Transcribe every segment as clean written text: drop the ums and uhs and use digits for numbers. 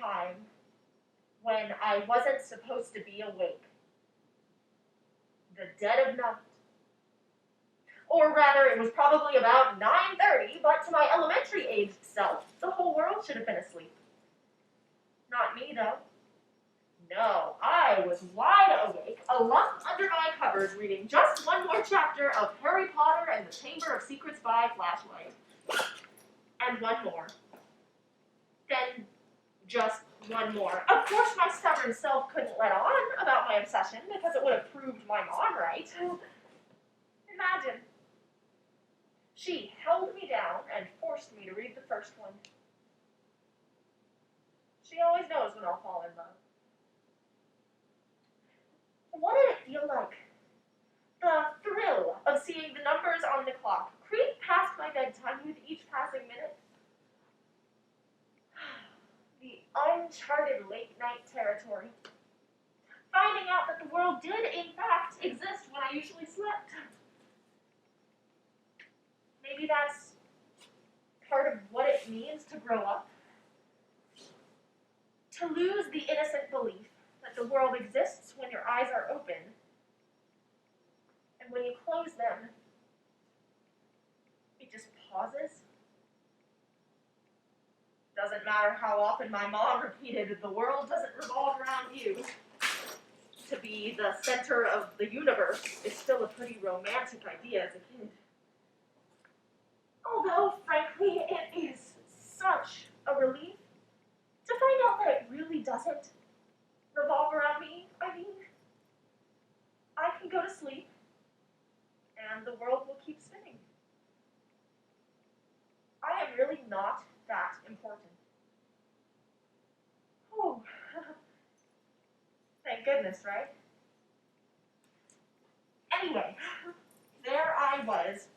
time when I wasn't supposed to be awake. The dead of night. Or rather, it was probably about 9:30, but to my elementary-aged self, the whole world should have been asleep. Not me, though. No, I was wide awake, a lump under my covers, reading just one more chapter of Harry Potter and the Chamber of Secrets by Flashlight. And one more. Then just one more. Of course, my stubborn self couldn't let on about my obsession because it would have proved my mom right. Imagine. She held me down and forced me to read the first one. She always knows when I'll fall in love. What did it feel like? The thrill of seeing the numbers on the clock creep past my bedtime with each passing minute. The uncharted late-night territory. Finding out that the world did, in fact, exist when I usually slept. Maybe that's part of what it means to grow up. To lose the innocent belief that the world exists when your eyes are open, and when you close them, it just pauses. Doesn't matter how often my mom repeated, the world doesn't revolve around you. To be the center of the universe is still a pretty romantic idea as a kid. Although, frankly, it is such a relief to find out that it really doesn't revolve around me. I mean, I can go to sleep, and the world will keep spinning. I am really not that important. Oh, thank goodness, right? Anyway, there I was,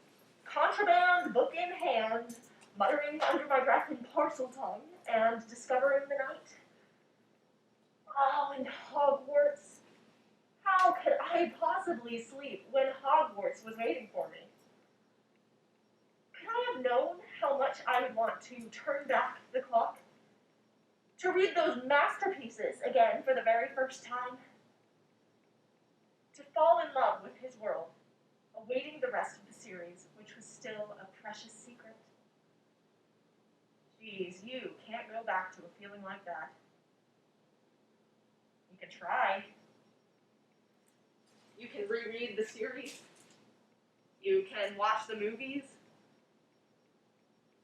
contraband book in hand, muttering under my breath in parcel tongue, and discovering the night. Oh, and Hogwarts. How could I possibly sleep when Hogwarts was waiting for me? Could I have known how much I would want to turn back the clock? To read those masterpieces again for the very first time? To fall in love with his world, awaiting the rest of the series, which was still a precious secret? Geez, you can't go back to a feeling like that. You can try. You can reread the series. You can watch the movies.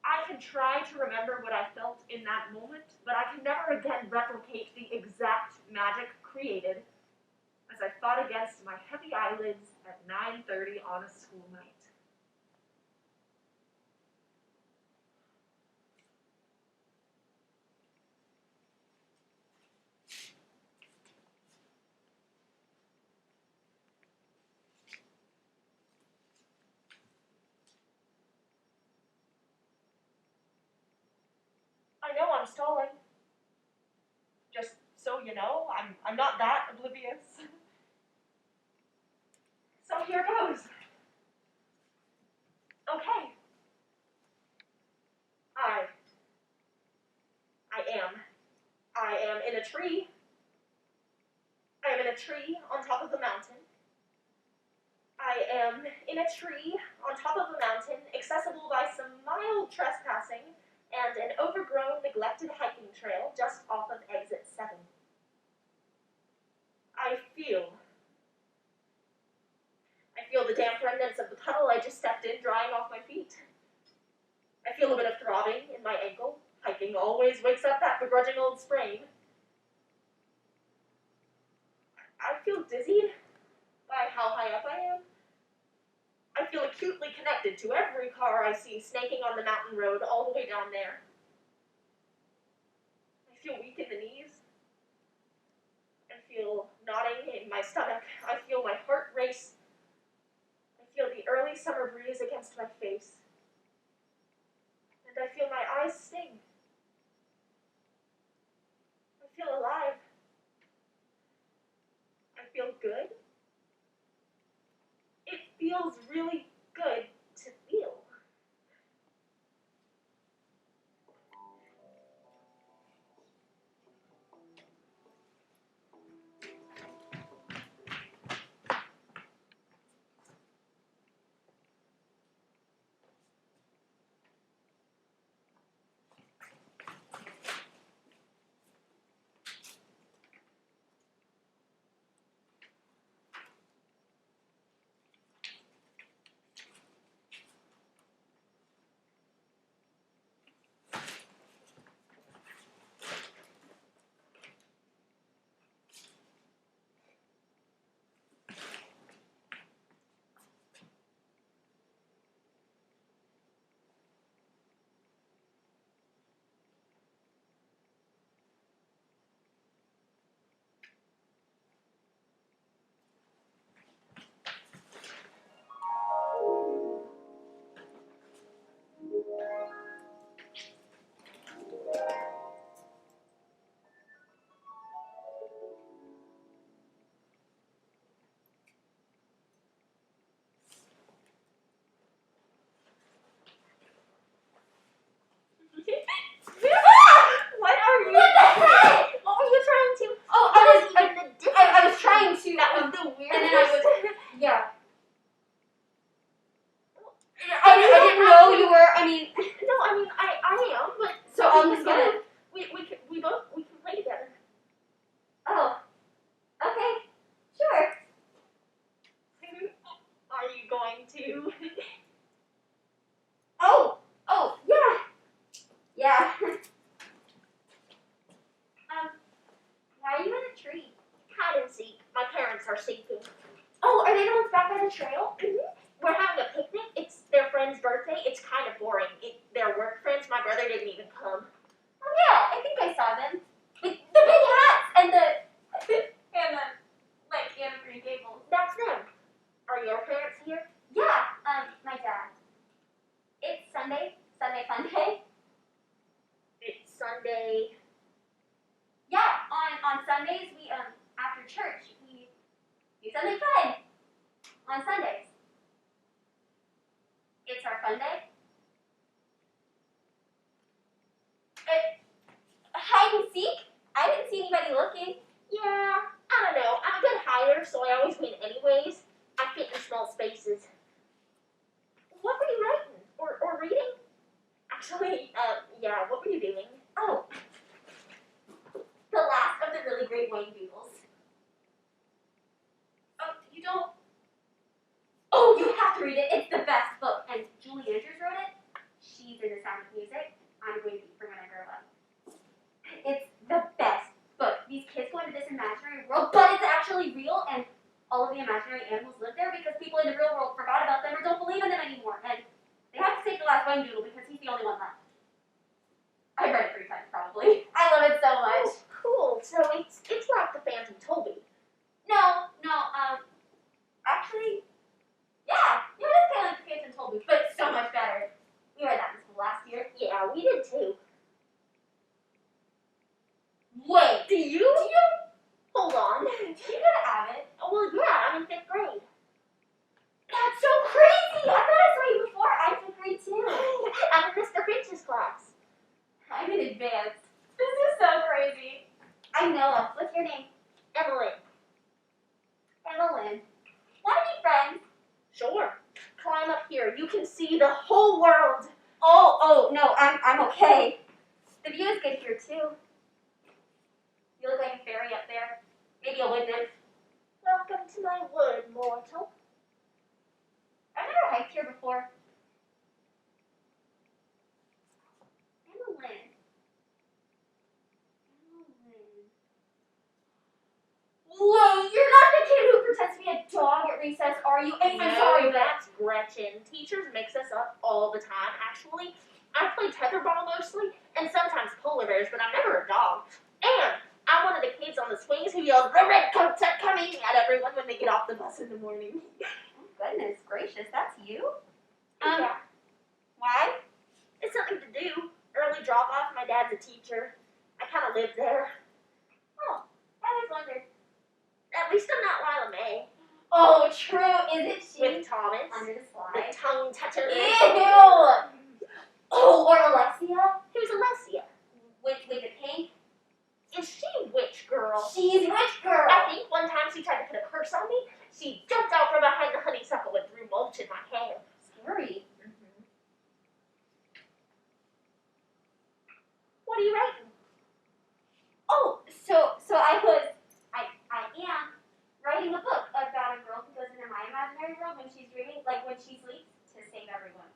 I can try to remember what I felt in that moment, but I can never again replicate the exact magic created as I fought against my heavy eyelids at 9:30 on a school night. I know I'm stalling. Just so you know, I'm not that oblivious. So here goes. Okay. I am in a tree. I am in a tree on top of a mountain. I am in a tree on top of a mountain, accessible by some mild trespassing and an overgrown, neglected hiking trail just off of exit 7. I feel the damp remnants of the puddle I just stepped in drying off my feet. I feel a bit of throbbing in my ankle. Hiking always wakes up that begrudging old sprain. I feel dizzied by how high up I am. I feel acutely connected to every car I see snaking on the mountain road all the way down there. I feel weak in the knees. I feel knotting in my stomach. I feel my heart race. I feel the early summer breeze against my face. And I feel my eyes sting. I feel alive. I feel good. It feels really good to feel. to. Oh, yeah. Yeah. Why are you in a tree? Hide and seek. My parents are seeking. Oh, are they the ones back by the trail? We're having a picnic. It's their friend's birthday. It's kind of boring. They're work friends. My brother didn't even come. Oh yeah, I think I saw them. With the big hats and the Green Gables. That's them. Are your parents here? Yeah, my dad. It's Sunday fun day. It's Sunday. Yeah, on Sundays we after church we do something fun. On Sundays. It's our fun day. Hide and seek? I didn't see anybody looking. Yeah, I don't know. I'm a good hider, so I always win anyways. I fit in small spaces. What were you writing? Or reading? Actually, yeah, what were you doing? Oh. The last of the really great Wayne Doodles. Oh, you don't? Oh, you have to read it. It's the best book. And Julie Andrews wrote it. She's in The Sound of Music. I'm going to be for when I grow up. It's the best book. These kids go into this imaginary world, but it's actually real, and all of the imaginary animals live there because people in the real world forgot about them or don't believe in them anymore. And they have to take the last Wayne Doodle because he's the only one left. I've read it 3 times probably. I love it so much. Oh, cool. So it's like the Phantom Toby. No, actually, yeah, it is kind of like the Phantom Tollbooth, but so much better. We read that in school last year. Yeah, we did too. Wait, Do you? Hold on. do you go to Abbott? Well, yeah, I'm in 5th grade. That's so crazy! I thought I saw you before. I'm 5th grade too. I'm in Mr. Finch's class. I'm in advanced. This is so crazy. I'm Noah. What's your name? Emily. Evelyn. Want to be friends? Sure. Climb up here. You can see the whole world. Oh, no, I'm okay. The view is good here too. You look like a fairy up there. Maybe a wood nymph. Welcome to my wood, mortal. I've never hiked here before. Evelyn. Wait, you're not the kid who pretends to be a dog at recess, are you? I'm sorry, but that's Gretchen. Teachers mix us up all the time, actually. I play tetherball mostly, and sometimes polar bears, but I'm never a dog. And I'm one of the kids on the swings who yells, "The redcoats are coming!" at everyone when they get off the bus in the morning. oh, goodness gracious, that's you? Yeah. Why? It's something to do. Early drop off, my dad's a teacher. I kind of live there. Oh, I always wondered. At least I'm not Lila May. Oh, true. Is it she? With Thomas. Under the The slide. tongue toucher. Ew! Oh, or Alexia? Who's Alessia? With the pink? Is she witch girl? She's witch girl. I think one time she tried to put a curse on me. She jumped out from behind the honeysuckle and threw mulch in my hair. Scary. What are you writing? Oh, so I am writing a book about a girl who goes into my imaginary world when she's dreaming, like when she sleeps, to save everyone.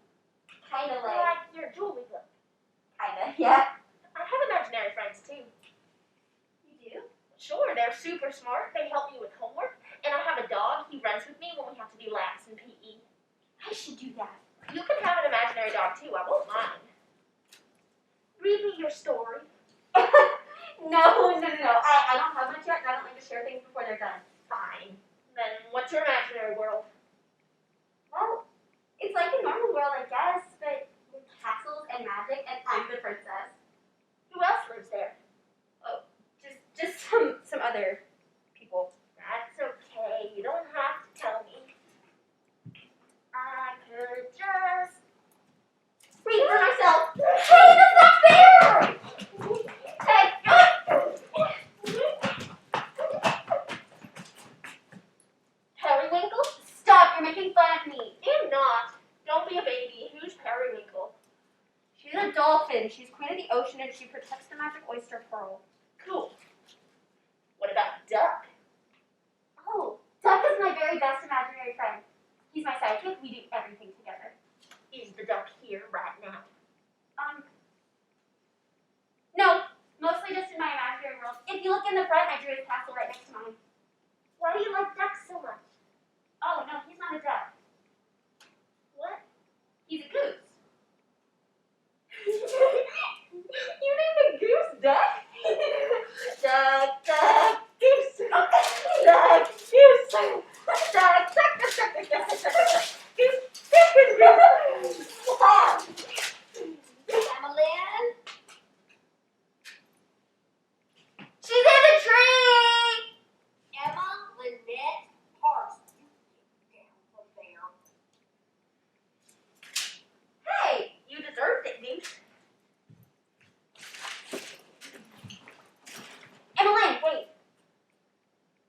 Kinda like your Julie book. kinda, yeah. I have imaginary friends too. You do? Sure, they're super smart. They help me with homework. And I have a dog. He runs with me when we have to do laps in PE. I should do that. You can have an imaginary dog too. I won't mind. Read me your story. No. I don't have much yet, and I don't like to share things before they're done. Fine. Then what's your imaginary world? Well, it's like a normal world, I guess, but with castles and magic, and I'm the princess. Who else lives there? Oh, just some other people. That's okay. You don't have to tell me. I could just read for myself. Hey, that's not fair! Hey, Periwinkle? Stop, you're making fun of me. I'm not. Don't be a baby. Who's Periwinkle? She's a dolphin. She's queen of the ocean, and she protects the magic oyster pearl. Cool. What about Duck? Oh, Duck is my very best imaginary friend. He's my sidekick. We do Emmeline? She's in the tree! Emma Lynette Parsons. Get down from there. Hey, you deserved it, Goose. Emmeline, wait.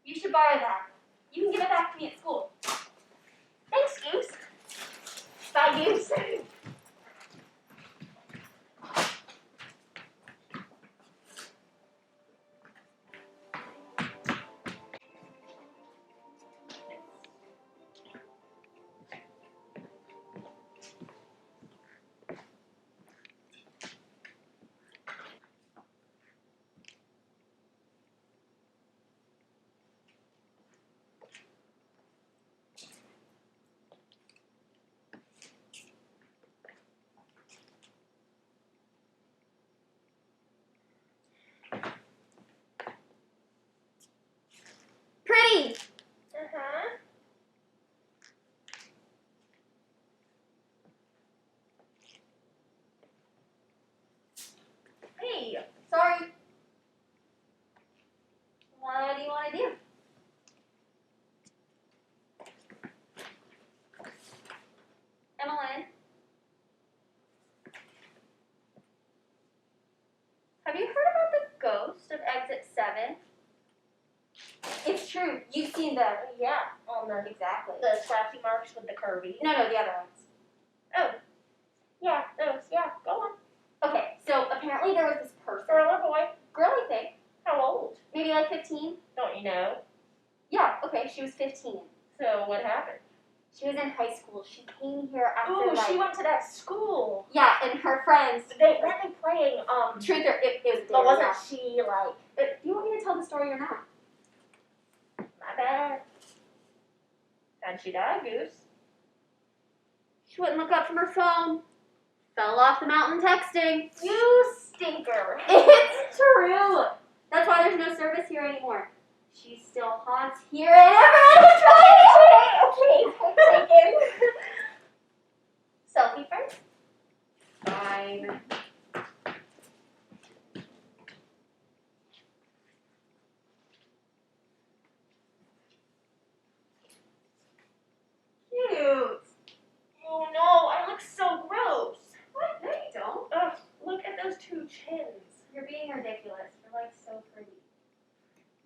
You should borrow that. You can give it back to me at school. Thanks, Goose. Bye, Goose. Pretty! Uh-huh. Hey, Sorry. What do you want to do? Emmeline? Have you heard about the ghost of Exit 7? It's true. You've seen the... yeah, on the Exactly. scratchy marks with the curvy. No, the other ones. Oh, yeah, those, yeah, go on. Okay, so apparently there was this person. Girl or boy? Girl, I think. How old? Maybe like 15? Don't you know? Yeah, okay, she was 15. So what happened? She was in high school. She came here after Ooh, like... she went to that school. Yeah, and her friends... Weren't they playing, Truth or... It was but wasn't yeah. she, like, Do you want me to tell the story or not? my bad. How'd she die, Goose? She wouldn't look up from her phone. Fell off the mountain texting. You stinker. It's true. That's why there's no service here anymore. She still haunts here and everyone is trying Okay, taken. Selfie first? Fine. Cute. Oh no, I look so gross. What? No, you don't. Ugh, look at those two chins. You're being ridiculous. You're like so pretty.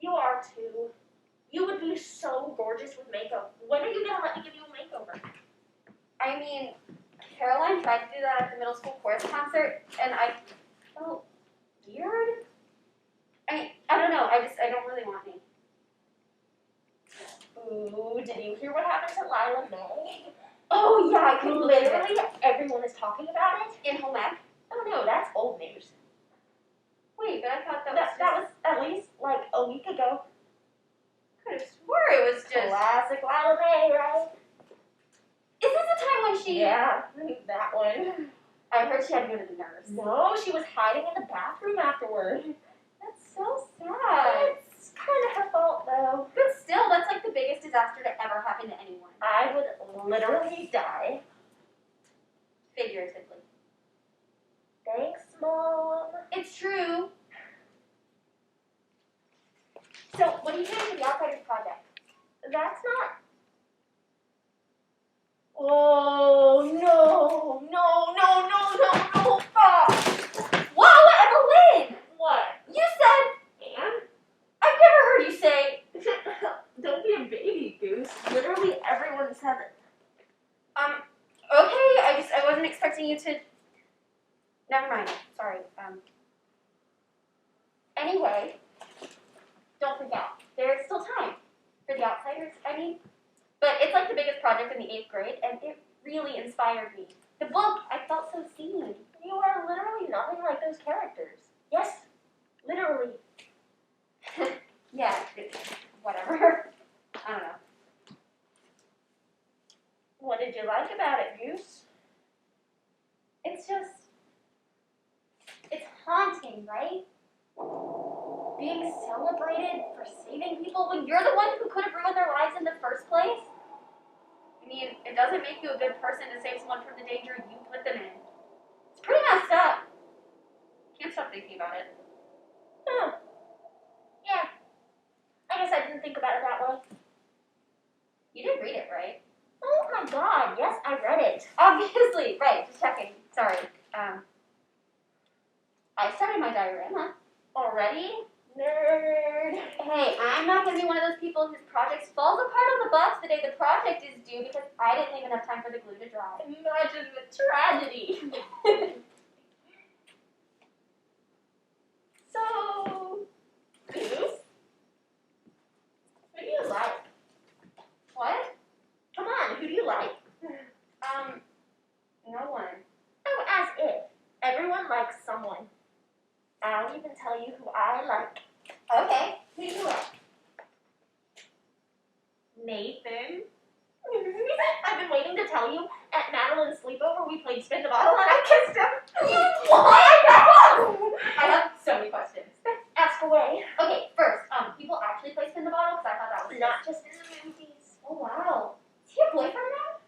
You are too. You would be so gorgeous with makeup. When are you gonna let me give you a makeover? I mean, Caroline tried to do that at the middle school chorus concert, and I felt weird. I don't know. I don't really want any. Ooh, did you hear what happened to Lila May? Oh yeah, I couldn't believe it. Literally everyone is talking about it. In home ec? Oh no, that's old news. Wait, but I thought that That was at least like a week ago. Could have swore it was just. Classic Lila May, right? Is this the time when she? Yeah, that one. I heard she had to go to the nurse. No, she was hiding in the bathroom afterward. That's so sad. It's kind of her fault though. But still, that's like the biggest disaster to ever happen to anyone. I would literally die. Figuratively. Thanks, Mom. It's true. So, what are you doing for the Outsiders project? That's not... Oh, no, stop! Whoa, Evelyn! What? You said... And? I've never heard you say... Don't be a baby, Goose. Literally everyone says it. Okay, I wasn't expecting you to... Never mind. Sorry. Anyway, don't forget, there is still time for the Outsiders, I mean. But it's like the biggest project in the 8th grade, and it really inspired me. The book, I felt so seen. You are literally nothing like those characters. Yes, literally. Yeah, whatever. I don't know. What did you like about it, Goose? It's just... It's haunting, right? Being celebrated for saving people when you're the one who could have ruined their lives in the first place. It doesn't make you a good person to save someone from the danger you put them in. It's pretty messed up. Can't stop thinking about it. Oh. Yeah. I guess I didn't think about it that way. You did read it, right? Oh my god, yes, I read it. Obviously, right, just checking. Sorry. I started my diorama. Already? Nerd. Hey, I'm not gonna be one of those people whose project falls apart on the bus the day the project is due because I didn't leave enough time for the glue to dry. Imagine the tragedy. So, Goose? Who do you like? What? Come on, who do you like? No one. Oh, as if. Everyone likes someone. I'll even tell you who I like. Okay, who do you like? Nathan. I've been waiting to tell you. At Madeline's sleepover, we played Spin the Bottle and I kissed him. What? I have so many questions. Ask away. Okay, first, people actually play Spin the Bottle? Because I thought that was Not just in the movies. Oh, wow. Is he a boyfriend now?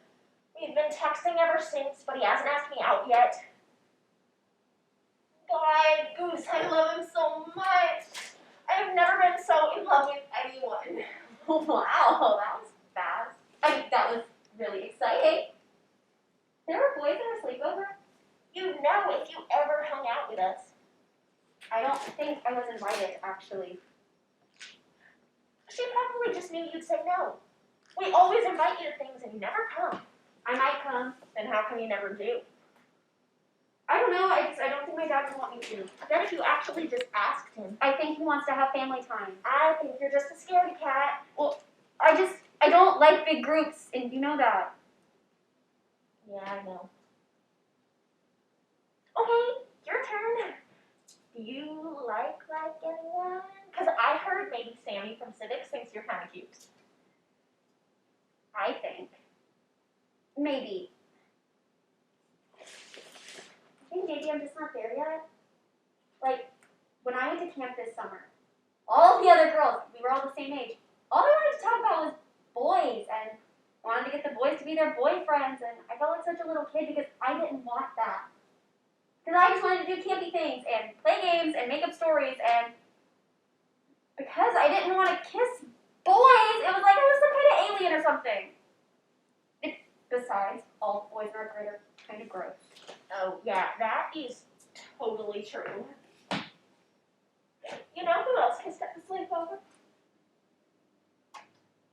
We've been texting ever since, but he hasn't asked me out yet. God, Goose, I love him so much. I have never been so in love with anyone. Wow, that was fast. I mean, that was really exciting. There were boys at our sleepover? You'd know if you ever hung out with us. I don't think I was invited, actually. She probably just knew you'd say no. We always invite you to things and you never come. I might come. Then how come you never do? I don't know, I don't think my dad would want me to. Then if you actually just asked him. I think he wants to have family time. I think you're just a scaredy cat. Well, I don't like big groups, and you know that. Yeah, I know. Okay, your turn. Do you like anyone? Because I heard maybe Sammy from Civics thinks you're kind of cute. I think. Maybe. I think maybe I'm just not there yet. Like, when I went to camp this summer, all the other girls, we were all the same age, all they wanted to talk about was boys, and wanted to get the boys to be their boyfriends, and I felt like such a little kid because I didn't want that. Because I just wanted to do campy things, and play games, and make up stories, and because I didn't want to kiss boys, it was like I was some kind of alien or something. Besides, all boys in our grade are kind of gross. Oh, yeah, that is totally true. You know who else kissed at the sleepover?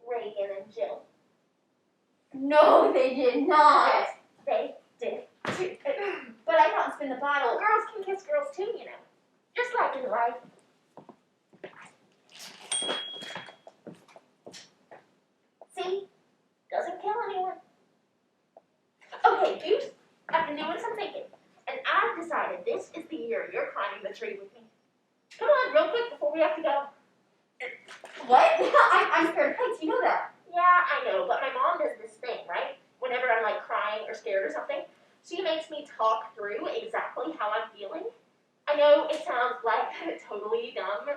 Reagan and Jill. No, they did not. Yes, they did too. But I thought Spin the Bottle. Girls can kiss girls too, you know. Just like in life. See? Doesn't kill anyone. Okay, Goose, I've been doing some thinking, and I've decided this is the year you're climbing the tree with me. Come on, real quick before we have to go. What? I'm scared of heights, you know that. Yeah, I know, but my mom does this thing, right? Whenever I'm like crying or scared or something, she makes me talk through exactly how I'm feeling. I know it sounds like totally dumb,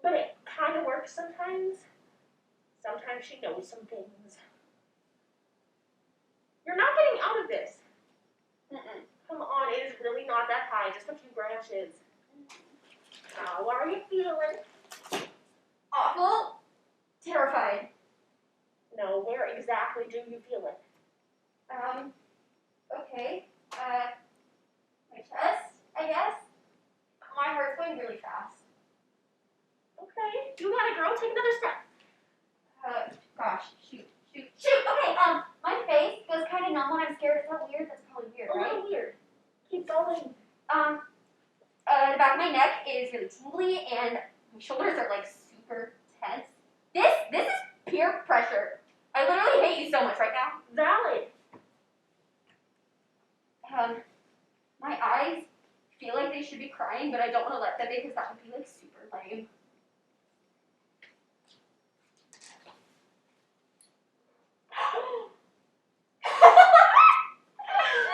but it kind of works sometimes. Sometimes she knows some things. You're not getting out of this. Mm-mm. Come on, it is really not that high, just a few branches. How are you feeling? Awful. Terrified. No, where exactly do you feel it? Okay. My chest, I guess. My heart's going really fast. Okay, you got it, girl. Take another step. Gosh, shoot. Okay, my face goes kind of numb when I'm scared. Is that weird? That's probably weird, A right? little weird. Keep going. The back of my neck is really tingly, and my shoulders are like super tense. This is peer pressure. I literally hate you so much right now. Valid. My eyes feel like they should be crying, but I don't want to let them because that would be like super lame.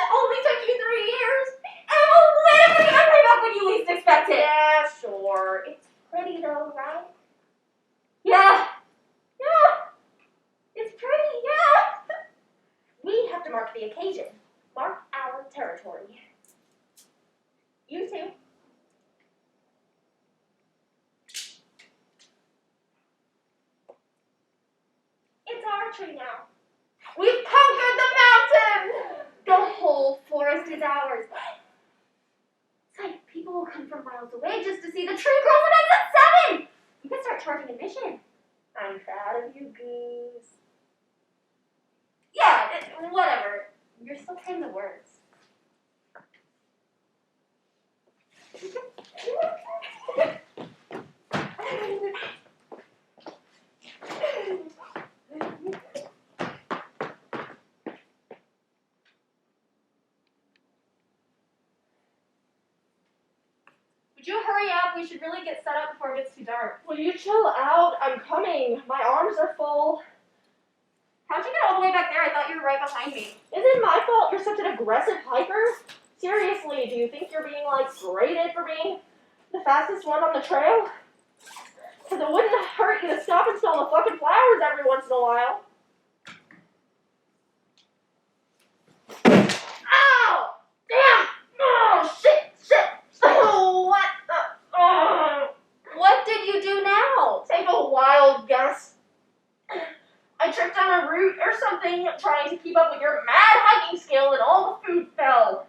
Only took you 3 years, and it will literally come back when you least expect it. Yeah, sure. It's pretty though, right? Yeah. It's pretty, yeah. to mark the occasion. Mark our territory. You too. It's our tree now. We've conquered the mountain! The whole forest is ours. It's like people will come from miles away just to see the tree grow from exit 7! You can start charging admission. I'm proud of you, Goose. Yeah, whatever. You're still saying the words. Would you hurry up? We should really get set up before it gets too dark. Will you chill out? I'm coming. My arms are full. How'd you get all the way back there? I thought you were right behind me. Is it my fault you're such an aggressive hiker? Seriously, do you think you're being, like, graded for being the fastest one on the trail? Because it wouldn't hurt you to stop and smell the fucking flowers every once in a while. Ow! Damn! Oh, shit! Oh, what the? Oh. What did you do now? Take a wild guess. I tripped on a root or something trying to keep up with your mad hiking skill and all the food fell.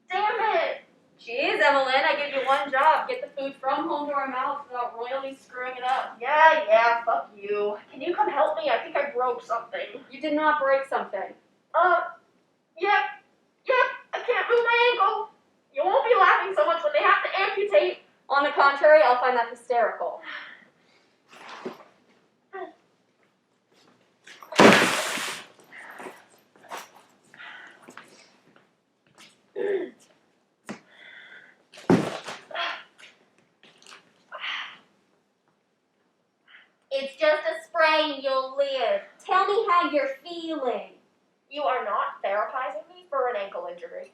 Damn it. Jeez, Evelyn, I gave you one job. Get the food from home to our mouths without royally screwing it up. Yeah, fuck you. Can you come help me? I think I broke something. You did not break something. Yep, I can't move my ankle. You won't be laughing so much when they have to amputate. On the contrary, I'll find that hysterical. It's just a sprain, you'll live. Tell me how you're feeling. You are not therapizing me for an ankle injury.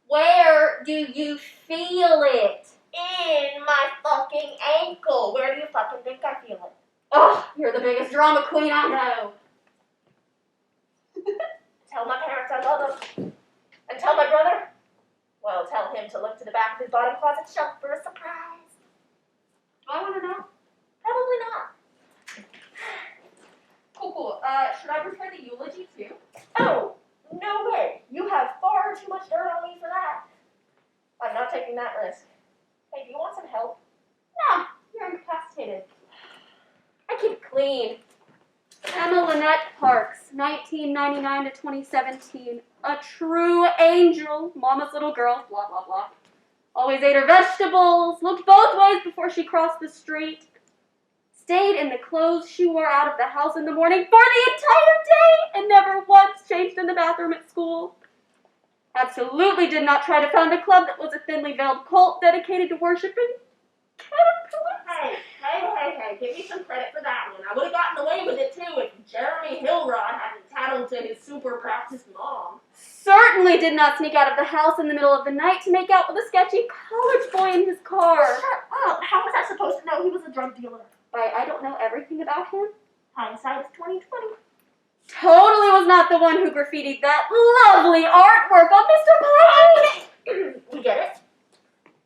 Where do you feel it? In my fucking ankle. Where do you fucking think I feel it? Oh, you're the biggest drama queen I know. Tell my parents I love them. And tell my brother? Well, tell him to look to the back of his bottom closet shelf for a surprise. Do I want to know? Probably not. Cool. Should I prepare the eulogy too? Oh, no way. You have far too much dirt on me for that. I'm not taking that risk. Hey, do you want some help? No, you're incapacitated. I keep clean. Emma Lynette Parks, 1999 to 2017. A true angel. Mama's little girl. Blah, blah, blah. Always ate her vegetables. Looked both ways before she crossed the street. Stayed in the clothes she wore out of the house in the morning for the entire day and never once changed in the bathroom at school. Absolutely did not try to found a club that was a thinly veiled cult dedicated to worshiping caterpillars. Hey, give me some credit for that one. I would have gotten away with it too if Jeremy Hilrod hadn't tattled to his super practiced mom. Certainly did not sneak out of the house in the middle of the night to make out with a sketchy college boy in his car. Shut up! How was I supposed to know he was a drug dealer? I don't know everything about him. Hindsight is 20/20. Totally was not the one who graffitied that lovely artwork on Mr. Pine. We get it.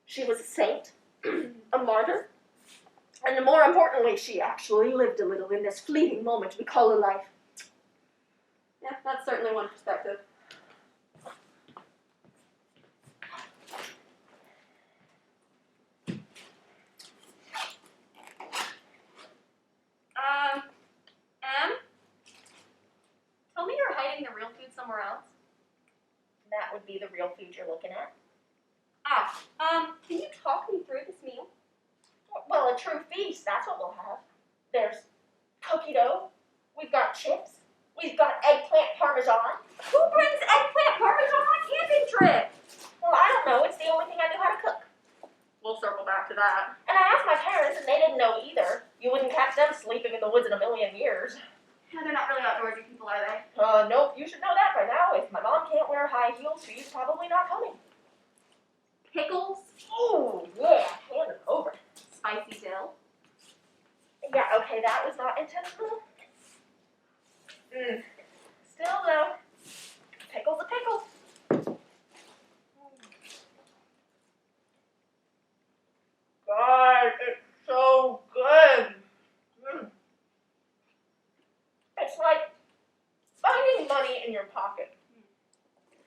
She was a saint, a martyr, and more importantly, she actually lived a little in this fleeting moment we call a life. Yeah, that's certainly one perspective. Em? Tell me you're hiding the real food somewhere else. That would be the real food you're looking at. Can you talk me through this meal? Well, a true feast, that's what we'll have. There's cookie dough, we've got chips, we've got eggplant parmesan. Who brings eggplant parmesan on a camping trip? Well, I don't know, it's the only thing I knew how to cook. We'll circle back to that. And I asked my parents, and they didn't know either. You wouldn't catch them sleeping in the woods in a million years. Yeah, they're not really outdoorsy people, are they? Nope, you should know that by now. If my mom can't wear high heels, she's probably not coming. Pickles? Oh, yeah, hand them over. Spicy dill? Yeah, okay, that was not intentional. Still, though, money in your pocket.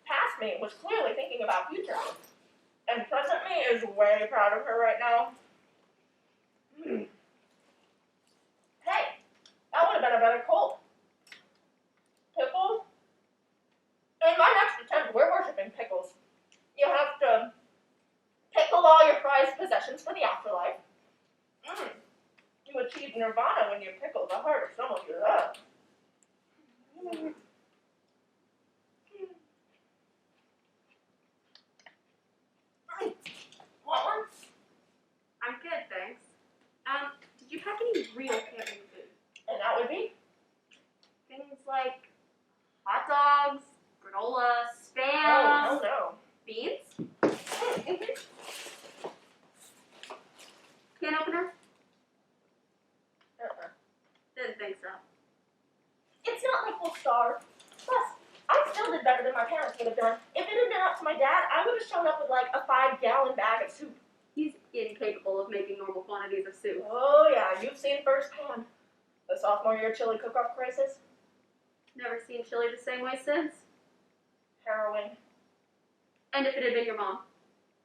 Past me was clearly thinking about future me, and present me is way proud of her right now. Hey, that would have been a better Colt. Pickles? In my next attempt, we're worshiping pickles. You have to pickle all your prized possessions for the afterlife. You achieve nirvana when you pickle the heart of someone you love. Want one? I'm good, thanks. Did you pack any real camping food? And that would be? Things like hot dogs, granola, spam, Oh, no. beans? Can opener? Didn't think so. It's not like we'll starve. Plus, I still did better than my parents would have done. If it had been up to my dad, I would have shown up with like a 5-gallon bag of soup. He's incapable of making normal quantities of soup. Oh yeah, you've seen firsthand. The sophomore year chili cook-off crisis. Never seen chili the same way since. Harrowing. And if it had been your mom?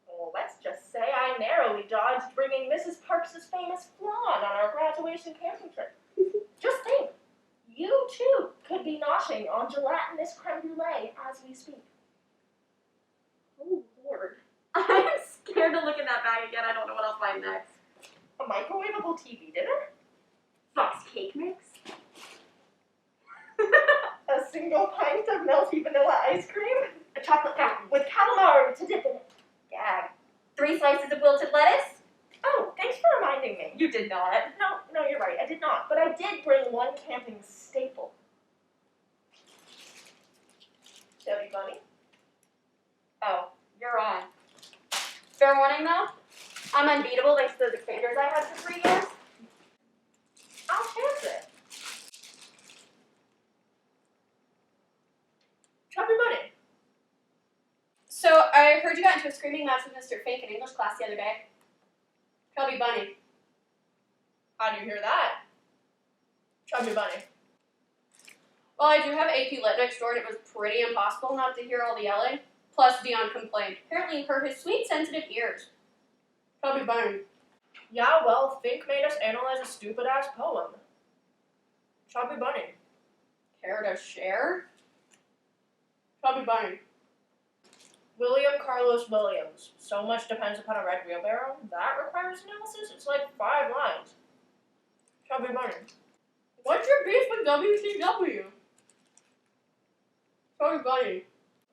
Well, let's just say I narrowly dodged bringing Mrs. Parks' famous flan on our graduation camping trip. Just think, you too could be noshing on gelatinous creme brulee as we speak. Oh, Lord. I'm scared to look in that bag again. I don't know what I'll find next. A microwavable TV dinner? Fox cake mix? A single pint of melty vanilla ice cream? A chocolate fountain? With calamari to dip in it. Gag. 3 slices of wilted lettuce? Oh, thanks for reminding me. You did not. No, you're right. I did not. But I did bring one camping staple. Chubby Bunny? Oh, you're on. Fair warning, though. I'm unbeatable thanks to those expanders I had for 3 years. I'll chance it. Chubby Bunny. So, I heard you got into a screaming match with Mr. Fink in English class the other day. Chubby Bunny. How do you hear that? Chubby Bunny. Well, I do have AP Lit next door, and it was pretty impossible not to hear all the yelling. Plus, Dion complained. Apparently, hurt his sweet, sensitive ears. Chubby Bunny. Yeah, well, Fink made us analyze a stupid-ass poem. Chubby Bunny. Care to share? Chubby Bunny. William Carlos Williams. So much depends upon a red wheelbarrow. That requires analysis? It's like 5 lines. Chubby Bunny. What's your beef with WCW? Chubby Bunny.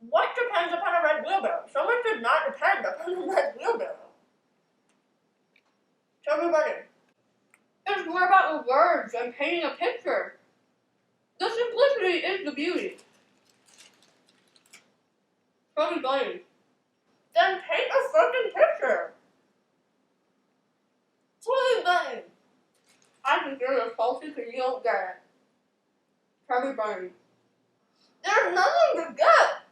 What depends upon a red wheelbarrow? So much does not depend upon a red wheelbarrow. Chubby Bunny. It's more about the words and painting a picture. The simplicity is the beauty. Chubby Bunny. Then paint a fucking picture. Chubby Bunny. I consider this salty because you don't get it. Chubby Bunny. There's nothing to get.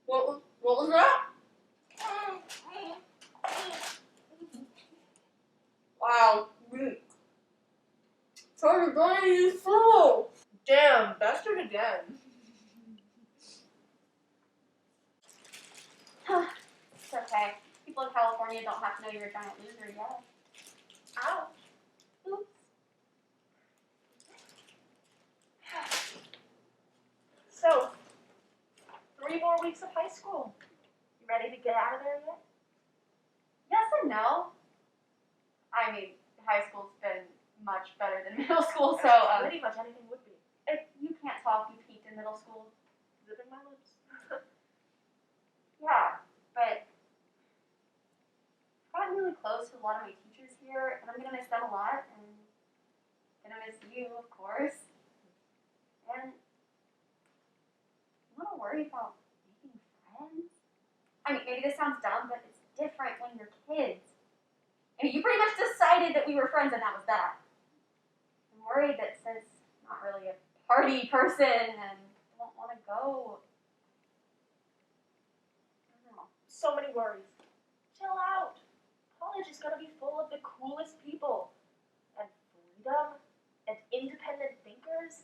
What was that? Wow. Chubby Bunny, you fool. Damn, bested again. It's okay. People in California don't have to know you're a giant loser yet. Ow. Oops. So, 3 more weeks of high school. You ready to get out of there yet? Yes and no. I mean, high school's been much better than middle school, so pretty much anything would be. if you can't talk, you peaked in middle school. Zipping my lips. Yeah, but I've gotten really close to a lot of my teachers here, and I'm gonna miss them a lot, and gonna miss you, of course. And I'm gonna worry about making friends. I mean, maybe this sounds dumb, but it's different when you're kids. I mean, you pretty much decided that we were friends, and that was that. I'm worried that since I'm not really a party person and don't want to go. I don't know. So many worries. Chill out. College is gonna be full of the coolest people. And freedom. And independent thinkers.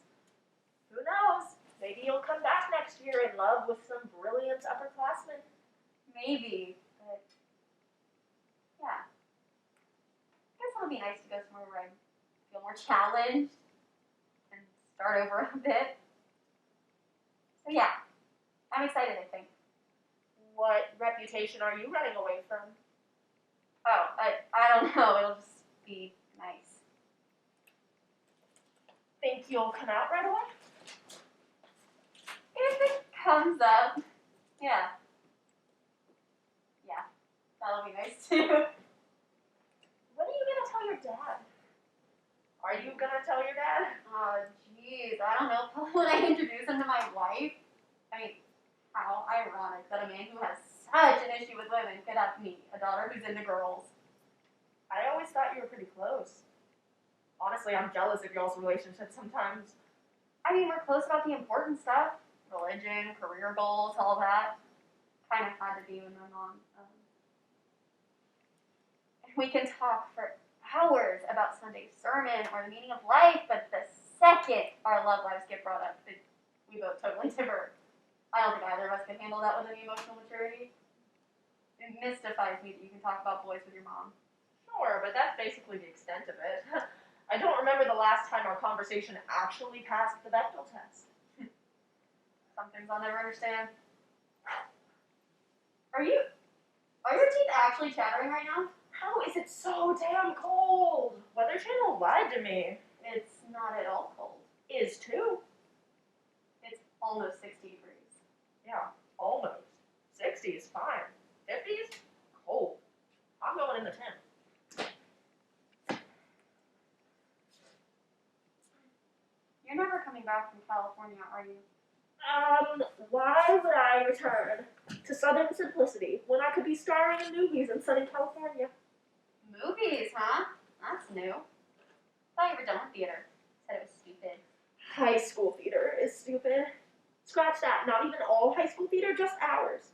next year in love with some brilliant upperclassmen. Maybe, but yeah. I guess it'll be nice to go somewhere where I feel more challenged and start over a bit. So yeah, I'm excited, I think. What reputation are you running away from? Oh, I don't know. It'll just be nice. Think you'll come out right away? If it comes up, yeah. Yeah, that'll be nice too. When are you gonna tell your dad? Are you gonna tell your dad? Oh, jeez, I don't know. When I introduce him to my wife, I mean, how ironic that a man who has such an issue with women could have me, a daughter who's into girls. I always thought you were pretty close. Honestly, I'm jealous of y'all's relationship sometimes. I mean, we're close about the important stuff. Religion, career goals, all that. Kind of had to be when my mom. We can talk for hours about Sunday's sermon or the meaning of life, but the second our love lives get brought up, we both totally differ. I don't think either of us can handle that with any emotional maturity. It mystifies me that you can talk about boys with your mom. Sure, but that's basically the extent of it. I don't remember the last time our conversation actually passed the Bechdel test. Some things I'll never understand. Are your teeth actually chattering right now? How is it so damn cold? Weather Channel lied to me. It's not at all cold. Is too. It's almost 60 degrees. Yeah, almost. 60 is fine. 50s? Cold. I'm going in the tent. You're never coming back from California, are you? Why would I return to Southern simplicity when I could be starring in movies in Southern California? Movies, huh? That's new. Thought you were done with theater. Said it was stupid. High school theater is stupid. Scratch that. Not even all high school theater, just ours.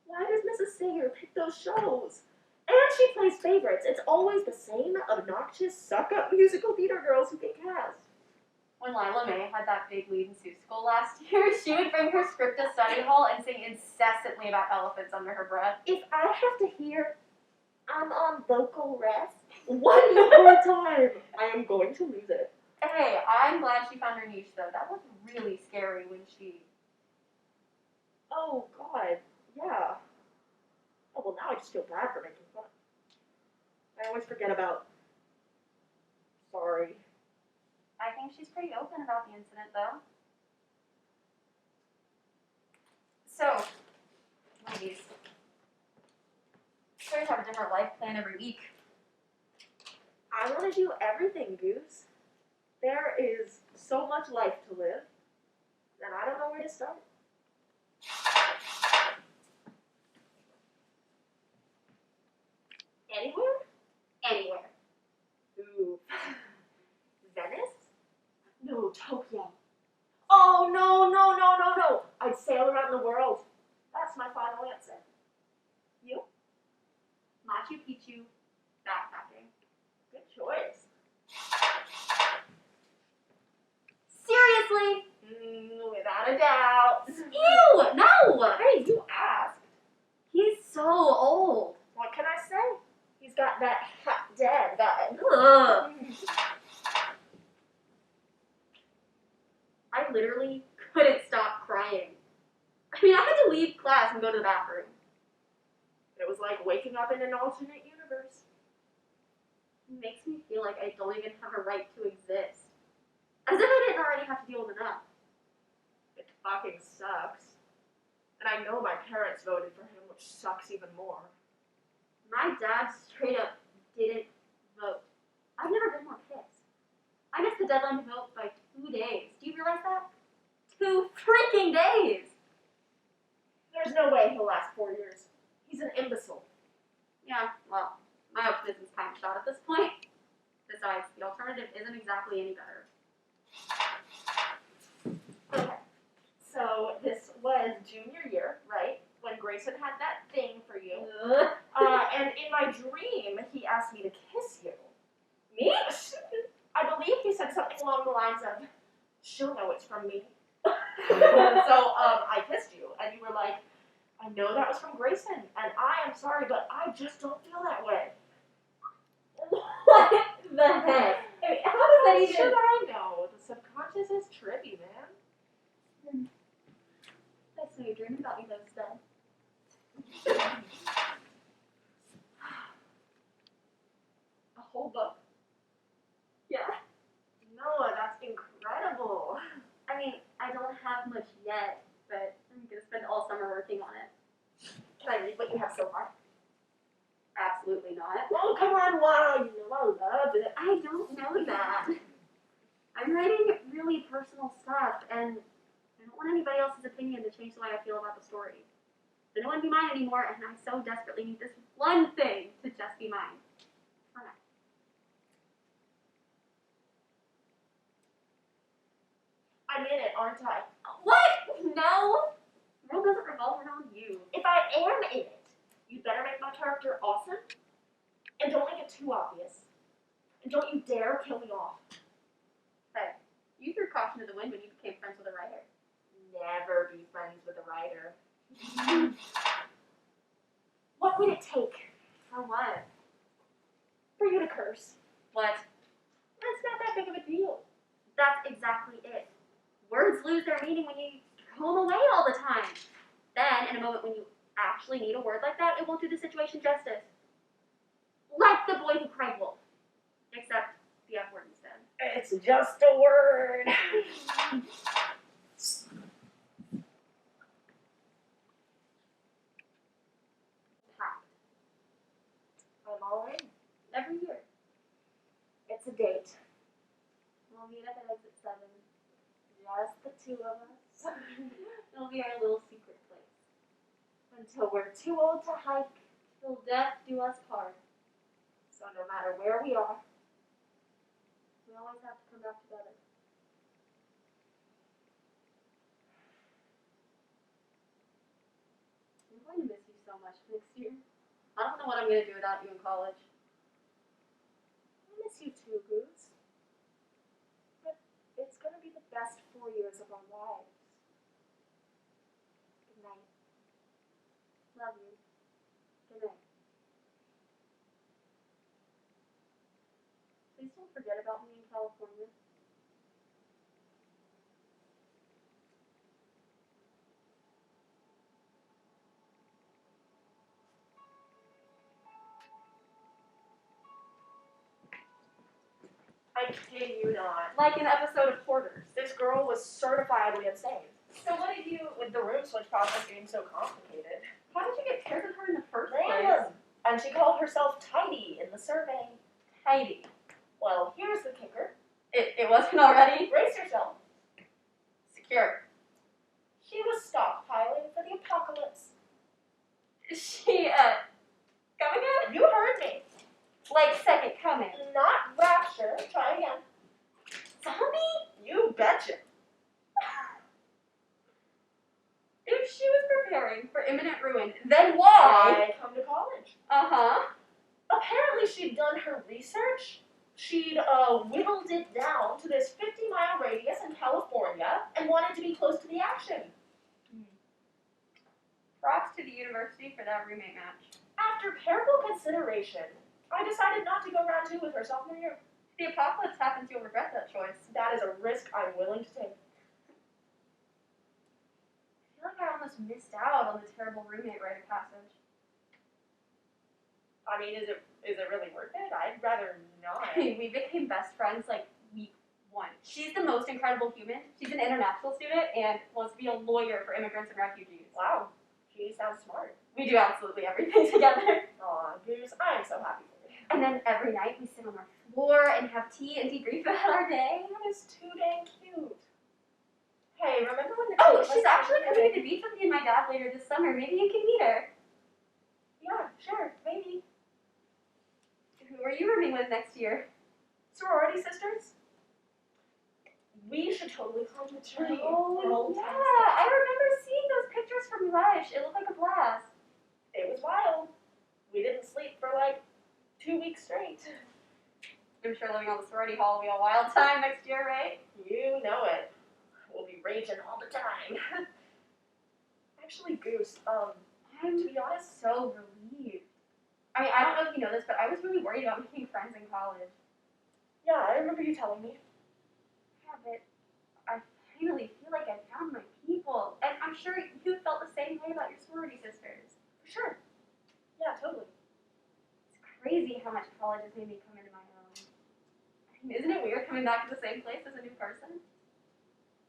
Why does Mrs. Sager pick those shows? And she plays favorites. It's always the same obnoxious, suck-up musical theater girls who get cast. When Lila May had that big lead in Sue School last year, she would bring her script to study hall and sing incessantly about elephants under her breath. If I have to hear, I'm on vocal rest, one more time, I am going to lose it. Hey, I'm glad she found her niche, though. That was really scary when she... Oh, God, yeah. Oh, well, now I just feel bad for making fun. I always forget about... Sorry. I think she's pretty open about the incident, though. So, movies. Claire's have a different life plan every week. I want to do everything, Goose. There is so much life to live, and I don't know where to start. Anywhere? Anywhere. Ooh. Venice? No, Tokyo. Oh, no. I'd sail around the world. That's my final answer. You? Machu Picchu, backpacking. Good choice. Seriously? Without a doubt. Ew! No! Hey, you asked. He's so old. What can I say? He's got that hot dad vibe. Ugh. I literally couldn't stop crying. I mean, I had to leave class and go to the bathroom. It was like waking up in an alternate universe. It makes me feel like I don't even have a right to exist. As if I didn't already have to deal with enough. It fucking sucks. And I know my parents voted for him, which sucks even more. My dad straight up didn't vote. I've never been more pissed. I missed the deadline to vote by 2 days. Do you realize that? 2 freaking days! There's no way he'll last 4 years. He's an imbecile. Yeah, well, my optimism's kind of shot at this point. Besides, the alternative isn't exactly any better. Okay, so this was junior year, right? When Grayson had that thing for you. And in my dream, he asked me to kiss you. Me? I believe he said something along the lines of, she'll know it's from me. So, I kissed you, and you were like, I know that was from Grayson, and I am sorry, but I just don't feel that way. What the heck? I mean, how does that even... Should I know? The subconscious is tricky, man. I saw you dreaming about me though, Stud. A whole book? Yeah. Noah, that's incredible. I mean, I don't have much yet, but I'm gonna spend all summer working on it. Can I read what you have so far? Absolutely not. Oh, come on, wow, you know I love it. I don't know that. I'm writing really personal stuff, and I don't want anybody else's opinion to change the way I feel about the story. I don't want to be mine anymore, and I so desperately need this one thing to just be mine. For now. I'm in it, aren't I? What? No! The world doesn't revolve around you. If I am in it, you'd better make my character awesome, and don't make it too obvious. And don't you dare kill me off. Hey, you threw caution to the wind when you became friends with a writer. Never be friends with a writer. What would it take? For what? For you to curse. What? That's not that big of a deal. That's exactly it. Words lose their meaning when you throw them away all the time. Then, in a moment when you actually need a word like that, it won't do the situation justice. Like the boy who cried wolf. Except the F word instead. It's just a word. Packed. I'm all in. Every year. It's a date. We'll meet up at exit 7. Just the two of us. It'll be our little secret place. Until we're too old to hike. Till death do us part. So no matter where we are, We always have to come back together. I'm going to miss you so much next year. I don't know what I'm going to do without you in college. I miss you too, Goose. But it's going to be the best 4 years of our lives. Good night. Love you. Good night. Please don't forget about me in California. I kid you not. Like an episode of Porters. This girl was certifiably insane. So what did you... With the room switch process being so complicated. How did you get paired with her in the first place? Random. And she called herself Tidy in the survey. Heidi. Well, here's the kicker. It wasn't already? Brace yourself. Secure. She was stockpiling for the apocalypse. Is she, coming in? You heard me. Like second coming. Not rapture. Try again. Zombie? You betcha. If she was preparing for imminent ruin, then why? I come to college. Uh-huh. Apparently she'd done her research. She'd whittled it down to this 50-mile radius in California and wanted to be close to the action. Props to the university for that roommate match. After careful consideration, I decided not to go round 2 with her sophomore year. If the apocalypse happens, you'll regret that choice. That is a risk I'm willing to take. I feel like I almost missed out on the terrible roommate rite of passage. I mean, is it really worth it? I'd rather not. We became best friends like week 1. She's the most incredible human. She's an international student and wants to be a lawyer for immigrants and refugees. Wow, she sounds smart. We do absolutely everything together. Aw, Goose, I'm so happy for you. And then every night we sit on our floor and have tea and debrief about our day. That is too dang cute. Hey, remember when the Oh, kid she's was actually coming to today? the beach with me and my dad later this summer. Maybe you can meet her. Yeah, sure, maybe. Who are you rooming with next year? Sorority sisters? We should totally climb the tree. Oh, for old yeah. time's sake. I remember seeing those pictures from Rush. It looked like a blast. It was wild. We didn't sleep for like 2 weeks straight. I'm sure living on the sorority hall will be a wild time next year, right? You know it. We'll be raging all actually Goose. I'm, to be honest, so relieved. I mean, I don't know if you know this, but I was really worried about making friends in college. Yeah, I remember you telling me. Yeah, but I finally feel like I found my people. And I'm sure you felt the same way about your sorority sisters. For sure. Yeah, totally. It's crazy how much college has made me come into my own. I mean, isn't it weird coming back to the same place as a new person?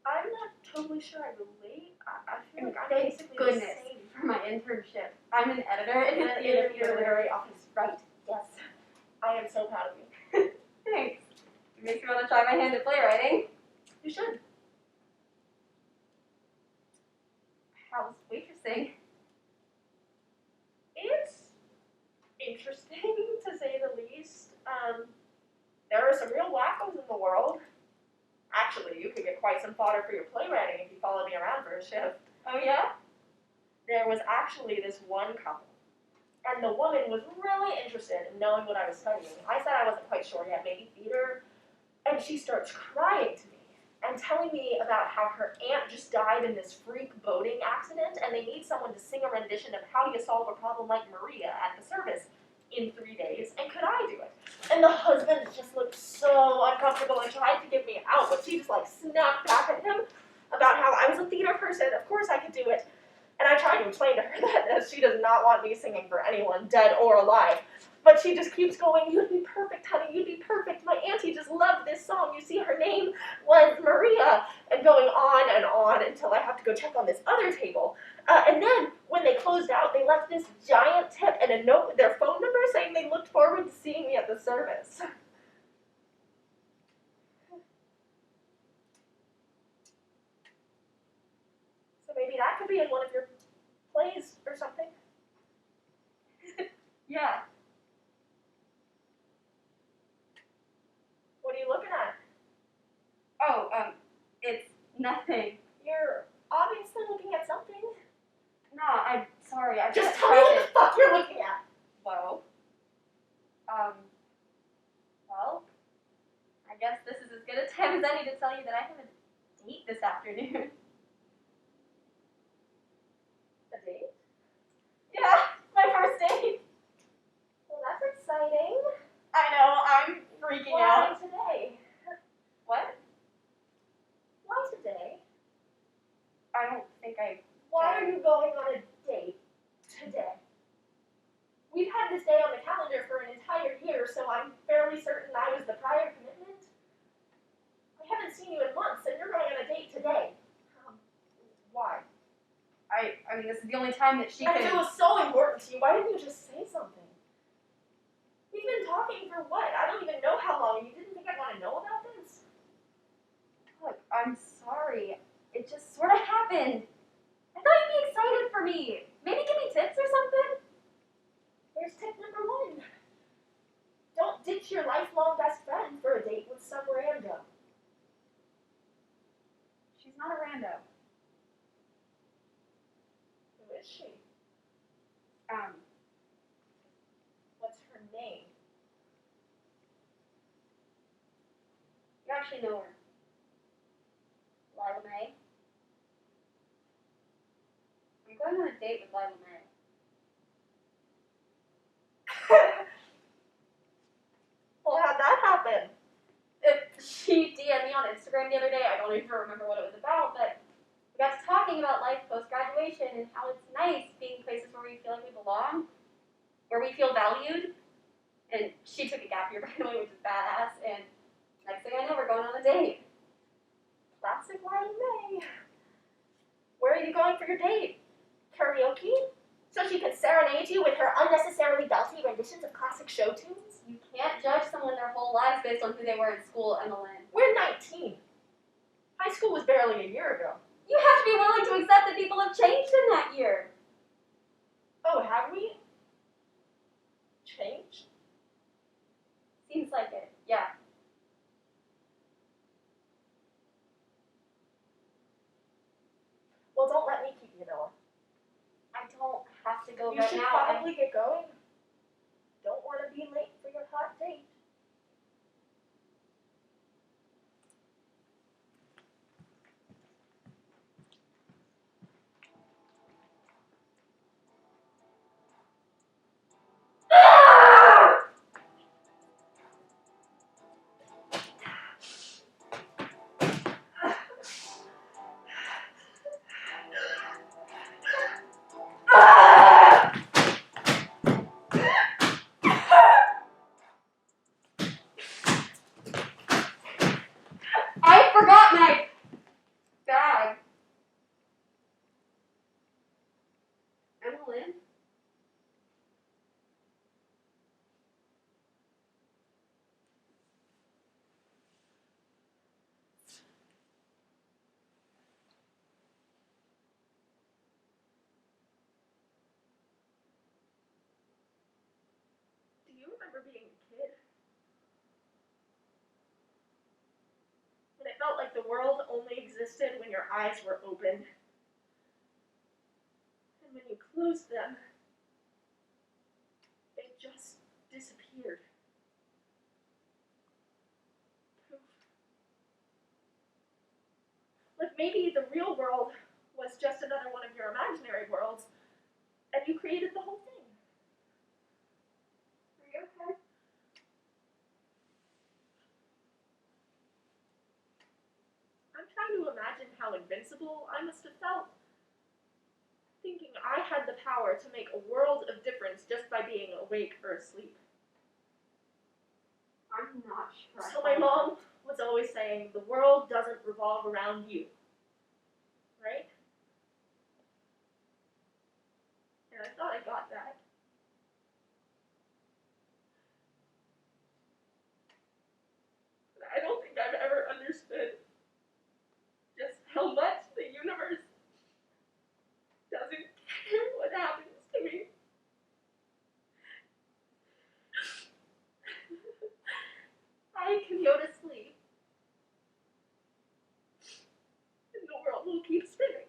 I'm not totally sure I relate. I feel like I'm Thank basically goodness the same. for my internship. I'm an editor in a In theater a literary office, right? Yes. I am so proud of you. Thanks. It makes me want to try my hand at playwriting. You should. How's waitressing? It's interesting, to say the least. There are some real wackos in the world. Actually, you could get quite some fodder for your playwriting if you followed me around for a shift. Oh yeah? There was actually this one couple, and the woman was really interested in knowing what I was studying. I said I wasn't quite sure yet, maybe theater, and she starts crying to me and telling me about how her aunt just died in this freak boating accident, and they need someone to sing a rendition of How Do You Solve a Problem Like Maria at the service in 3 days, and could I do it? And the husband just looked so uncomfortable and tried to get me out, but she just like snapped back at him about how I was a theater person, of course I could do it. And I tried to explain to her that she does not want me singing for anyone, dead or alive. But she just keeps going, you'd be perfect, honey, you'd be perfect. My auntie just loved this song. You see, her name was Maria. And going on until I have to go check on this other table. And then, when they closed out, they left this giant tip and a note with their phone number saying they looked forward to seeing me at the service. So maybe that could be in one of your plays or something. Yeah. What are you looking at? Oh, it's nothing. You're obviously looking at something. No, I'm sorry. I Just tell me what the fuck you're looking at. Whoa. Well, I guess this is as good a time as any to tell you that I have a date this afternoon. A date? Yeah, my first date. Well, that's exciting. I know, I'm freaking Why out. today? What? Why today? I don't think I... Why are you going on a date today? We've had this day on the calendar for an entire year, so I'm fairly certain that was the prior commitment. I haven't seen you in months, and you're going on a date today. Why? I mean, this is the only time that she And could... if it was so important to you, why didn't you just say something? We've been talking for what? I don't even know how long. You didn't think I'd want to know about this? Look, I'm sorry. It just sort of happened. I thought you'd be excited for me. Maybe give me tips or something? Here's tip number 1. Don't ditch your lifelong best friend for a date with some rando. She's not a rando. Who is she? Um, What's her name? you actually know her. Lila May. I'm going on a date with Lila May. Well, how'd that happen? She DM'd me on Instagram the other day. I don't even remember what it was about, but we got to talking about life post-graduation and how it's nice being places where we feel like we belong, where we feel valued. And she took a gap year, by the way, which is badass. And next thing I know, we're going on a date. Classic Lila May. Where are you going for your date? Karaoke? So she could serenade you with her unnecessarily belty renditions of classic show tunes? You can't judge someone their whole lives based on who they were in school, Lynn. We're 19. High school was barely a year ago. You have to be willing to accept that people have changed in that year. Oh, have we? Changed? Seems like it, yeah. Well, don't let me keep you, Noah. I don't have to go You right should now. probably get going. Don't want to be late for your hot date. the world only existed when your eyes were open. And when you closed them, it just disappeared. Poof. Like maybe the real world was just another one of your imaginary worlds, and you created the whole thing. Are you okay? I'm trying to imagine how invincible I must have felt, thinking I had the power to make a world of difference just by being awake or asleep. I'm not sure. So my mom was always saying, the world doesn't revolve around you, right? And I thought I got that. But I don't think I've ever understood just how much the universe doesn't care what happens to me. I can go to sleep, and the world will keep spinning.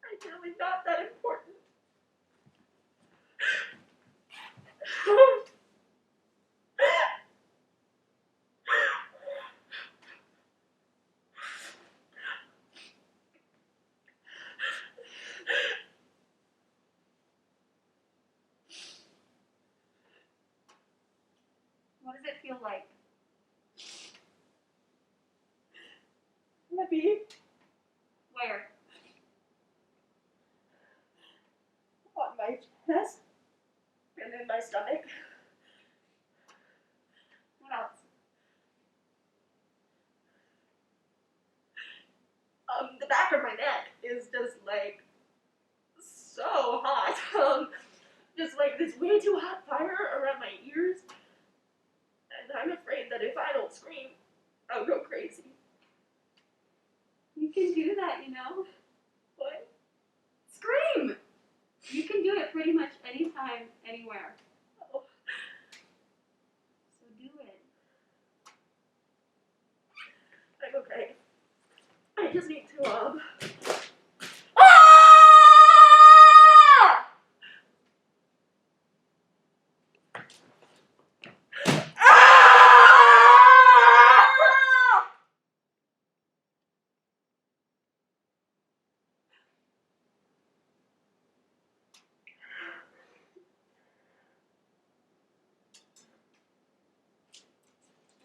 I'm really not that important. What does it feel like? Heavy Where? on my chest and in my stomach. What else? The back of my neck is just like so hot. Just like this way too hot fire around my ears. And I'm afraid that if I don't scream, I'll go crazy. You can do that, you know? What? Scream! You can do it pretty much anytime, anywhere. Oh. So do it. I'm okay. I just need to, Ah!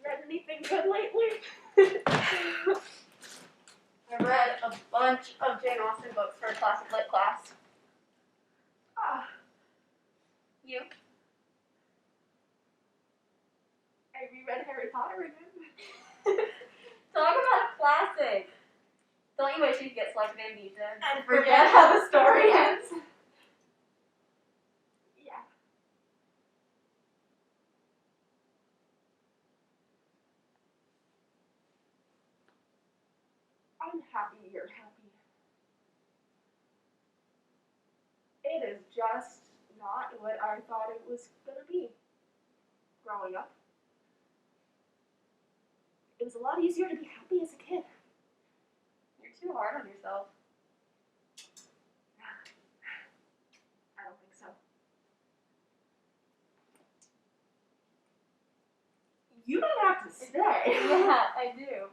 read anything good lately? I read a bunch of Jane Austen books for a classic lit class. Ah, You? I reread Harry Potter again. Talk about a classic. Don't you wish you could get selected and beat them And forget how the story ends? Yeah. I'm happy you're happy. It is just not what I thought it was gonna be. Growing up, it was a lot easier to be happy as a kid. You're too hard on yourself. I don't think so. You don't have to stay. Yeah, I do.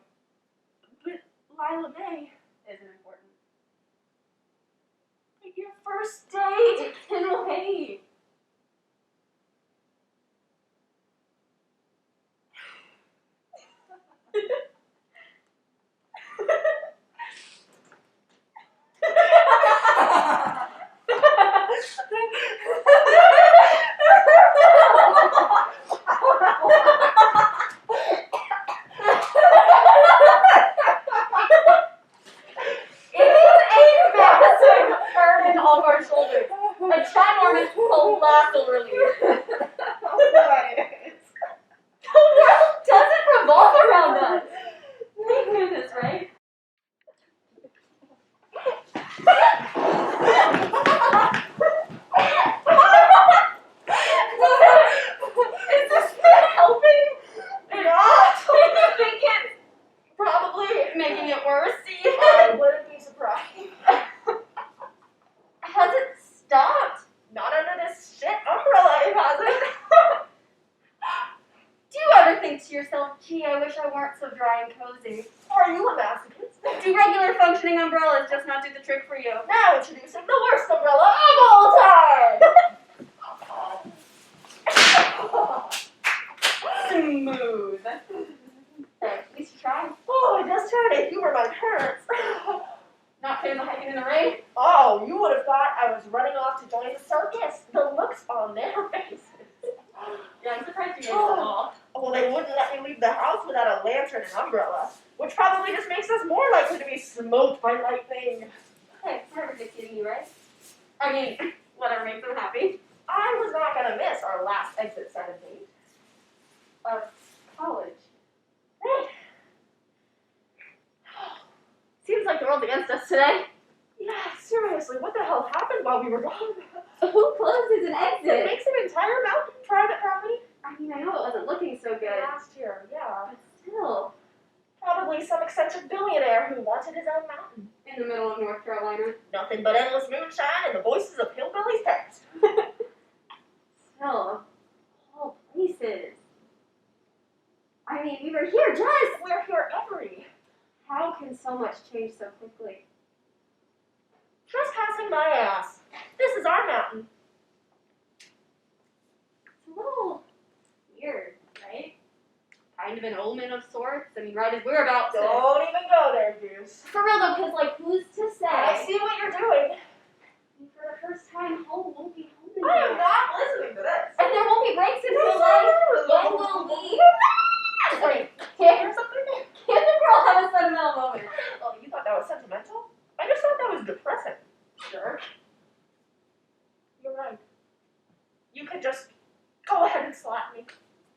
But Lila May, Isn't important. your first date. It can wait. It is a massive burden off our shoulders. A ginormous worse even. I wouldn't be surprised. Has it stopped? Not under this shit umbrella, it hasn't. Do you ever think to yourself, gee, I wish I weren't so dry and cozy? Are you a masochist? Do regular functioning umbrellas just not do the trick for you? Now introducing the worst umbrella of all time! Smooth. At least you tried. Oh, I just tried to humor my parents. Not feeling the hiking in the rain? Oh, you would have thought I was running off to join the circus. The looks on their faces. Yeah, I'm surprised you made it at all. Well, they wouldn't let me leave the house without a lantern and umbrella, which probably just makes us more likely to be smoked by lightning. Hey, never just kidding you, right? I mean, whatever makes them happy. I was not going to miss our last exit 17 Of college. Right. Seems like the world's against us today. Yeah, seriously, what the hell happened while we were gone? Who closes an It exit? makes an entire mountain private property? I mean, I know it wasn't looking so good, Last year, yeah. but still. Probably some eccentric billionaire who wanted his own mountain. In the middle of North Carolina. Nothing but endless moonshine and the voices of hillbillies past. Still, whole places. I mean, we were here just. We're here every. How can so much change so quickly? Trespassing my ass. This is our mountain. It's a little weird, right? Kind of an omen of sorts. I mean, right as we're about to. Don't even go there, Goose. For real though, because like, who's to say? I see what you're doing. For the first time, home won't be home I am anymore. not listening to this. And there won't be breaks until like, when will we? Wait, can't the girl have a sentimental moment? Oh, you thought that was sentimental? I just thought that was depressing. Jerk. You're right. You could just go ahead and slap me.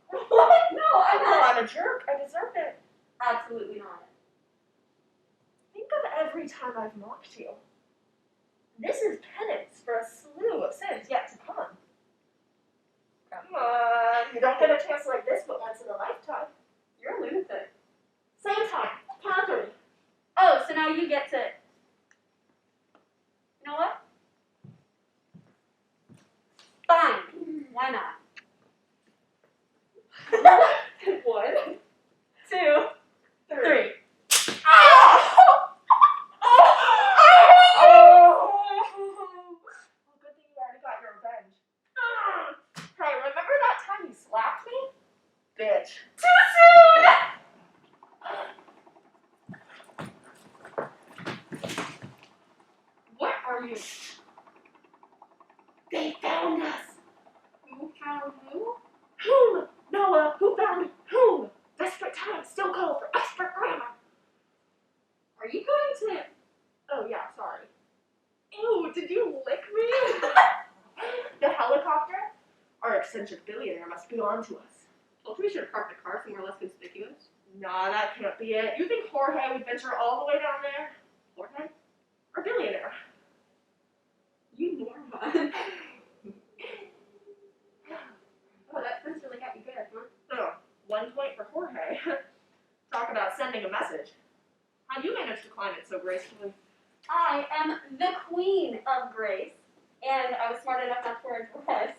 What? No, I'm No, not. I'm a jerk. I deserve it. Absolutely not. Think of every time I've mocked you. This is penance for a slew of sins yet to come. Come on. You don't get a chance like this but once in a lifetime. You're a lunatic. Same time. Count 3. Oh, so now you get to. You know what? Fine. Why not? 1, 2, 3. Good thing you already got your revenge. Hey, remember that time you slapped me? Bitch. Too soon! What are you? They found us. Who found who? Whom? Noah, who found whom? Desperate times still call for expert grammar. Are you going to? Oh, yeah, sorry. Ew, did you lick me? The helicopter? Our eccentric billionaire must be on to us. Told you we should have parked the car somewhere less conspicuous. Nah, that can't be it. You think Jorge would venture all the way down there? Jorge? Or billionaire? You moron. Oh, that fence really got you good, huh? Oh, 1 point for Jorge. Talk about sending a message. How'd you manage to climb it so gracefully? I am the queen of grace, and I was smart enough not to wear a dress.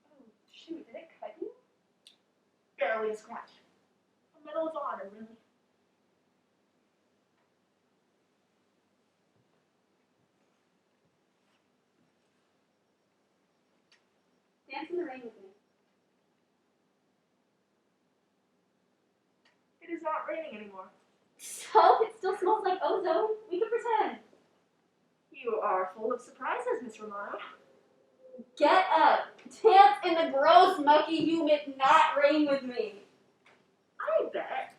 Oh, shoot, did it cut you? Barely a scratch. A medal of honor, really. Dance in the rain with me. It is not raining anymore. So, it still smells like ozone. We can pretend. You are full of surprises, Miss Romano. Get up. Dance in the gross, mucky, humid, not rain with me. I bet.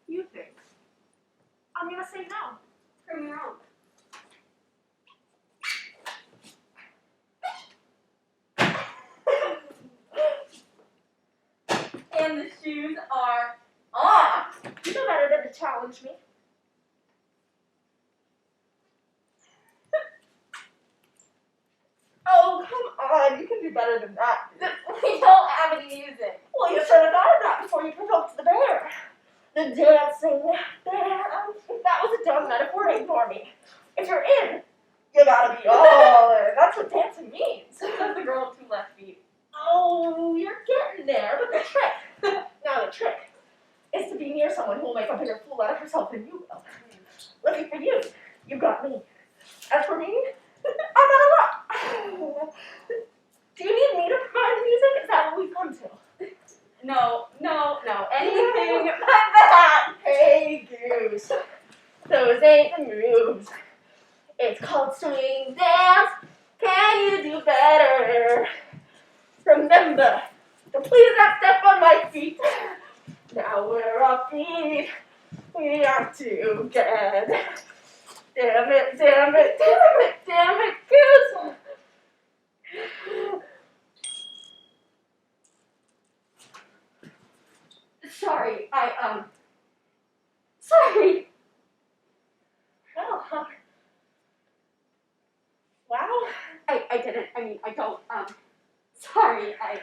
You think. I'm gonna say no. Prove me wrong. And the shoes are off. You know better than to challenge me. Oh, come on. You can do better than that. We don't have any music. Well, you should have thought of that before you provoked The dancing. That was a dumb metaphor. Ignore me. If you're in, you gotta be all in. That's what dancing means. Says the girl with 2 left feet. Oh, you're getting there, but the trick. Now the trick is to be near someone who will make a bigger fool out of herself than you will. Lucky for you, you got me. As for me, I'm at a rock. Do you need me to provide the music? Is that what we've come to? No. Anything but that. Hey, goose. Those ain't the moves. It's called swing dance. Can you do better? Remember to please not step on my feet. Now we're upbeat. We are together. Damn it, goose. Sorry, sorry. Well, wow. I didn't, I don't, sorry, okay.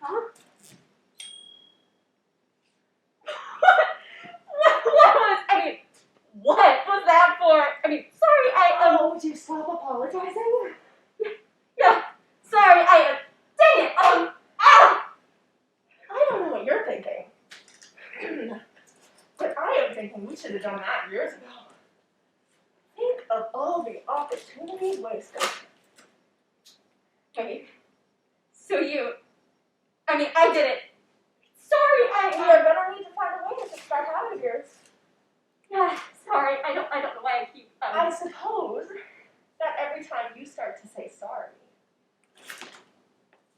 Huh? What was that for? Sorry, would you stop apologizing? Yeah, sorry, dang it, I don't know what you're thinking. But I am thinking we should have done that years ago. Think of all the opportunities wasted. Wait, so I did it. Sorry, you're gonna need to find a way to fix that habit of yours. Yeah, sorry, I don't know why I keep, I suppose that every time you start to say sorry,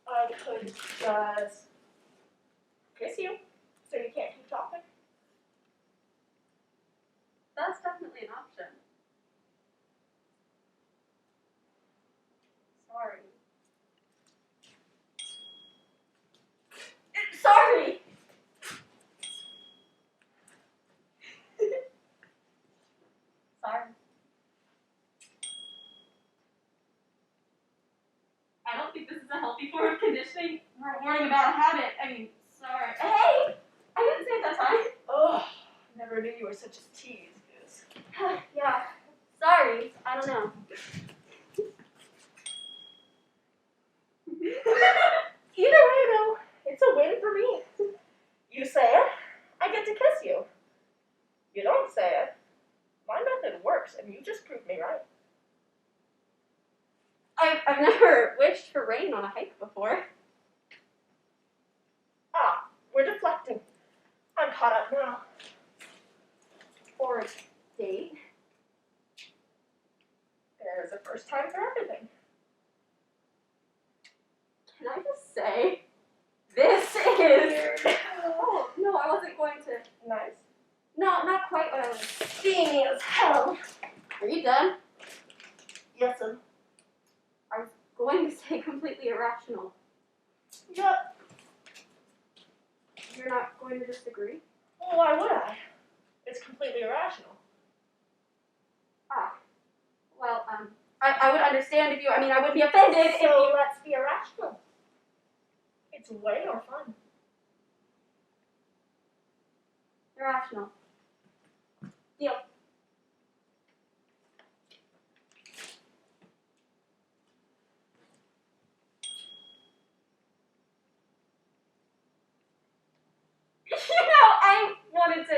I could just kiss you, so you can't keep talking. That's definitely an option. Sorry. Sorry! Sorry. I don't think this is a healthy form of conditioning. We're warning about a habit. Sorry. Hey! I didn't say it that time. Oh, never knew you were such a tease, Goose. Yeah. Sorry. I don't know. Either way, though, it's a win for me. You say it, I get to kiss you. You don't say it, my method works, and you just proved me right. I've never wished for rain on a hike before. Ah, we're deflecting. I'm caught up now. Or a date. There's a first time for everything. Can I just say, this is... Oh, no, I wasn't going to... Nice. No, not quite what I was... Steamy as hell. Are you done? Yes, sir. I was going to say completely irrational. Yep. You're not going to disagree? Well, why would I? It's completely irrational. Ah. Well, I would understand if you... I wouldn't be offended if you... So let's be irrational. It's way more fun. Irrational. Deal. I wanted to...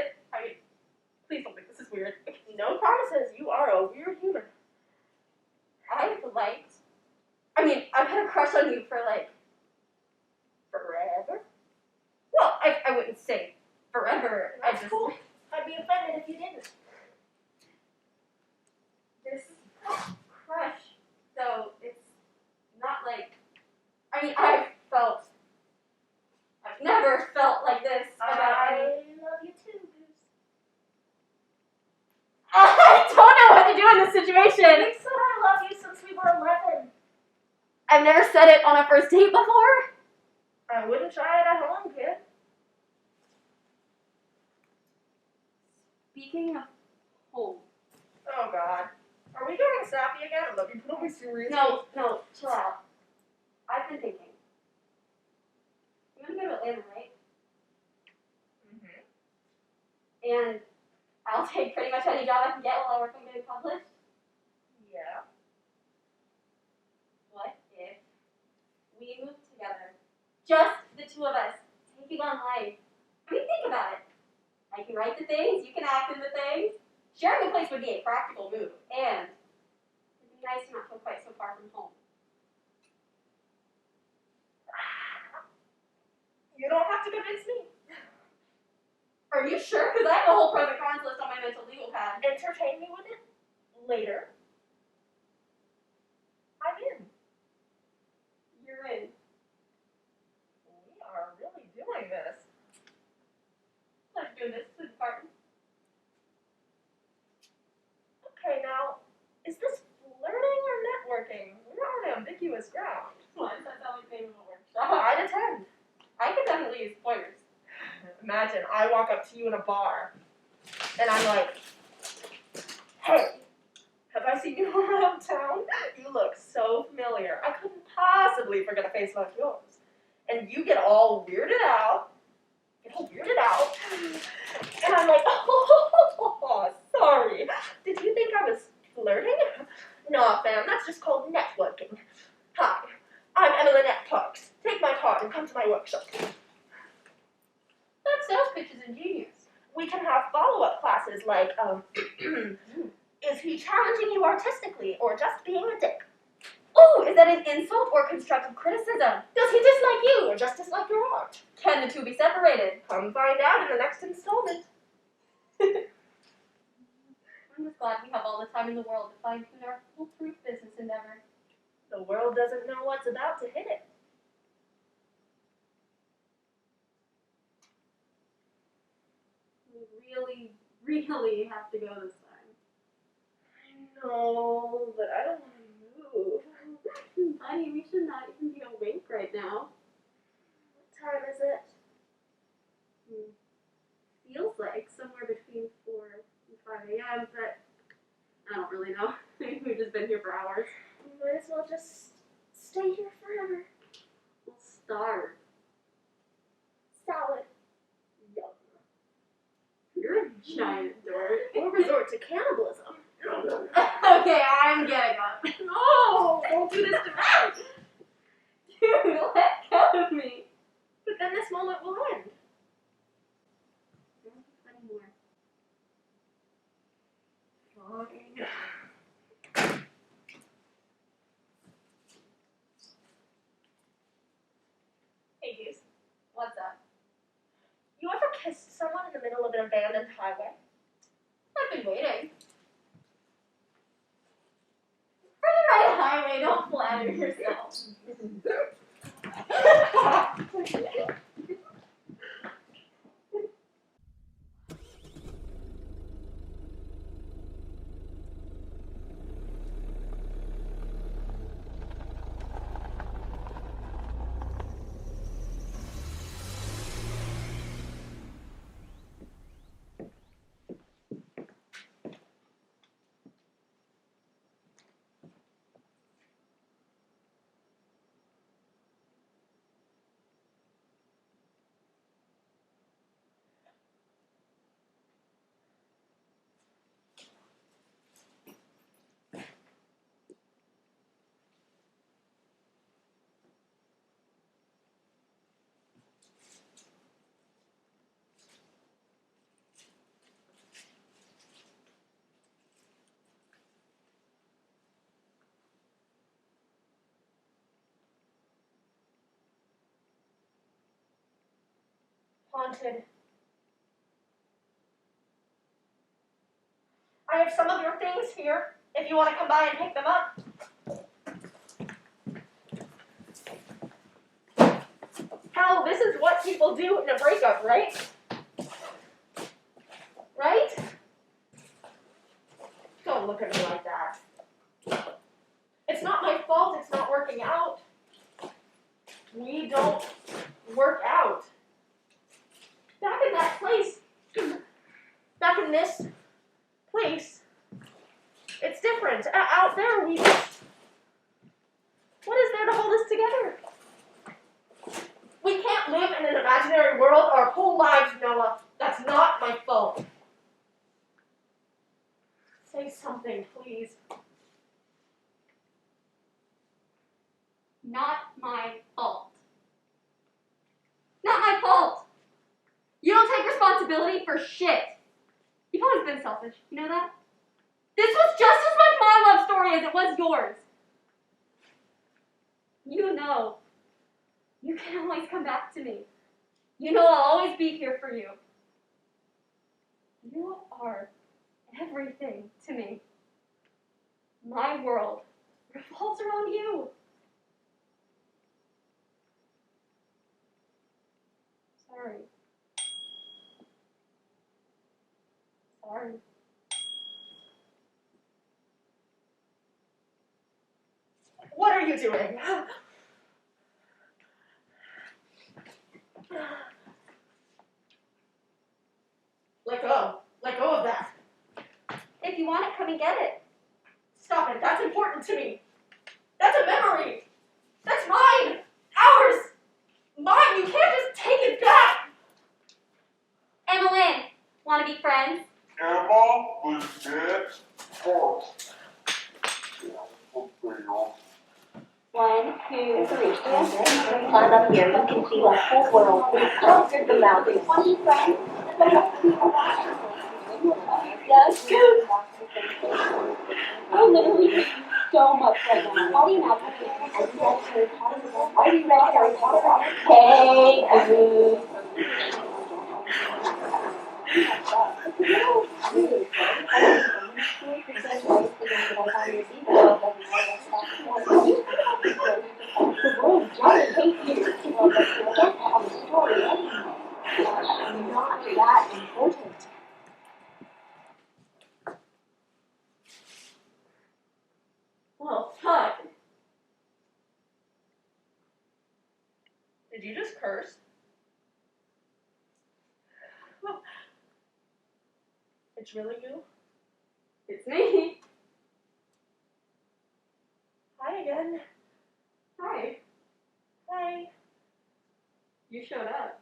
please don't think this is weird. No promises. You are a weird human. I've had a crush on you for, forever? Well, I wouldn't say forever. That's cool. I'd be offended if you didn't. This crush, though, it's not I've never felt like this about any... I love you too, Goose. I don't know what to do in this situation. You said I love you since we were 11. I've never said it on a first date before. I wouldn't try it at home, kid. Speaking of home. Oh, God. Are we going sappy again? I love you, but always serious. No, chill out. I've been thinking. You want to go to Atlanta, right? And I'll take pretty much any job I can get while I work on getting published. Yeah. What if we moved together? Just the two of us, taking on life. I mean, think about it. I can write the things, you can act in the things. Sharing a place would be a practical move, and it'd be nice to not feel quite so far from home. You don't have to convince me. Are you sure? Because I have a whole pros and cons list on my mental legal pad. Entertain me with it later. I'm in. You're in. We are really doing this. Pleasure doing this to the department. Okay, now, is this flirting or networking? We're on ambiguous ground. What? That sounds like the name of a workshop. I'd attend. I could definitely use pointers. Imagine I walk up to you in a bar, and I'm like, hey, have I seen you around town? You look so familiar. I couldn't possibly forget a face like yours. And you get all weirded out. And I'm like, oh, sorry. Did you think I was flirting? No, fam, that's just called networking. Hi, I'm Emily Parks. Take my card and come to my workshop. That sales pitch is ingenious. We can have follow-up classes like, is he challenging you artistically or just being a dick? Oh, is that an insult or constructive criticism? Does he dislike you or just dislike your art? Can the two be separated? Come find out in the next installment. I'm just glad we have all the time in the world to fine-tune our foolproof business endeavor. The world doesn't know what's about to hit it. We really have to go this time. I know, but I don't want to move. Honey, we should not even be awake right now. What time is it? Feels like somewhere between 4 and 5 a.m., but I don't really know. We've just been here for hours. We might as well just stay here forever. We'll starve. Salad. Yum. You're a giant dork. Or resort to cannibalism. Okay, I'm getting up. No, don't do this to me. Dude, let go of me. But then this moment will end. Don't be anymore. Fine. Hey, Goose. What's up? You ever kissed someone in the middle of an abandoned highway? I've been waiting. For the right highway, don't flatter yourself. Haunted. I have some of your things here, if you want to come by and pick them up. Hell, this is what people do in a breakup, right? Right? Don't look at me like that. It's not my fault it's not working out. We don't work out. Back in that place, back in this place, it's different. Out there, we just, what is there to hold us together? We can't live in an imaginary world our whole lives, Noah. That's not my fault. Say something, please. Not my fault. Not my fault! You don't take responsibility for shit. You've always been selfish, you know that? This was just as much my love story as it was yours. You know. You can always come back to me. You know I'll always be here for you. You are everything to me. My world revolves around you. Sorry. Sorry. What are you doing? Let go. Let go of that. If you want it, come and get it. Stop it. That's important to me. That's a memory. That's mine. Ours. Mine. You can't just take it back. Emma Lynn, want to be friends? Emma, Lynette, Parks. 1, 2, 3. Climb up here. You can see the whole world. Conquer the mountains. Yes. We're literally doing so much right now. How do you not? Are you ready, Harry Potter? Hey, dude. Well, fuck. Did you just curse? It's really you? It's me. Hi again. Hi. Hi. You showed up.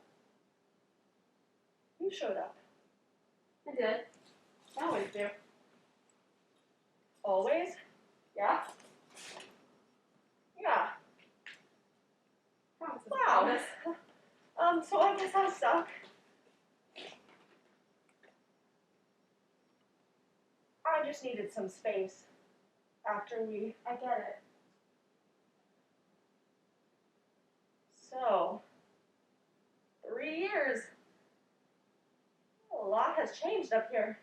You showed up. I did. I always do. Always? Yeah? Yeah. Promise. Wow. So I guess I suck. I just needed some space after we... I get it. So, 3 years. A lot has changed up here.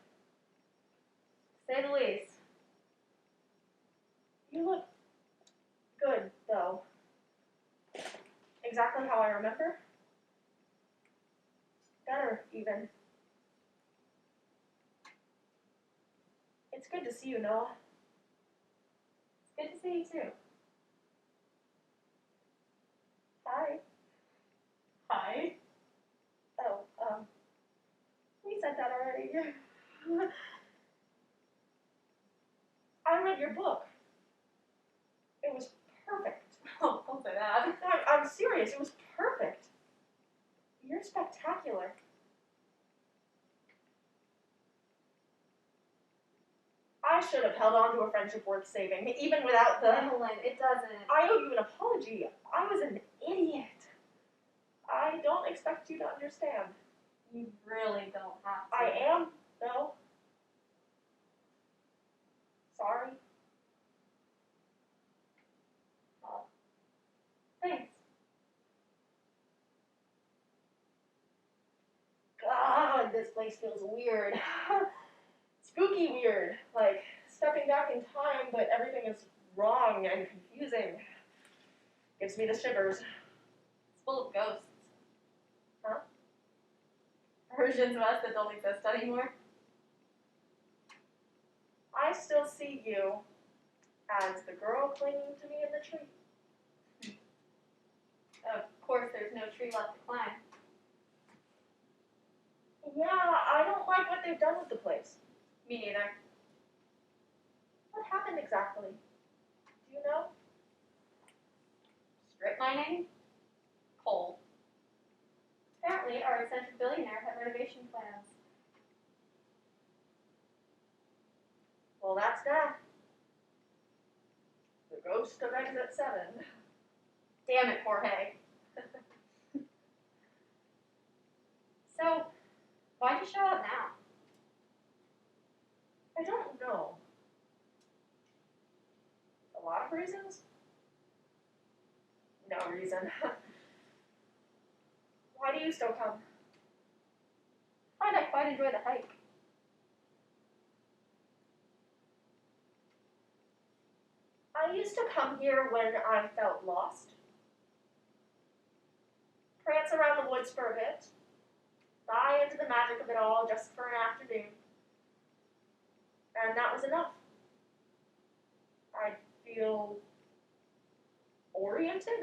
To say the least. You look good, though. Exactly how I remember. Better, even. It's good to see you, Noah. It's good to see you too. Hi. Hi. Oh, we said that already. I read your book. It was perfect. Oh, don't say that. I'm serious. It was perfect. You're spectacular. I should have held on to a friendship worth saving, even without the... Emma, it doesn't. I owe you an apology. I was an idiot. I don't expect you to understand. You really don't have to. I am, though. Sorry. Thanks. God, this place feels weird. Spooky weird. Like stepping back in time, but everything is wrong and confusing. Gives me the shivers. It's full of ghosts. Huh? Versions of us that don't exist anymore. I still see you as the girl clinging to me in the tree. Of course, there's no tree left to climb. Yeah, I don't like what they've done with the place. Me neither. What happened exactly? Do you know? Strip mining? Coal. Apparently, our eccentric billionaire had renovation plans. Well, ends at 7. Damn it, Jorge. So, why'd you show up now? I don't know. A lot of reasons? No reason. Why do you still come? I find I quite enjoy the hike. I used to come here when I felt lost. Prance around the woods for a bit. Buy into the magic of it all just for an afternoon. And that was enough. I'd feel oriented.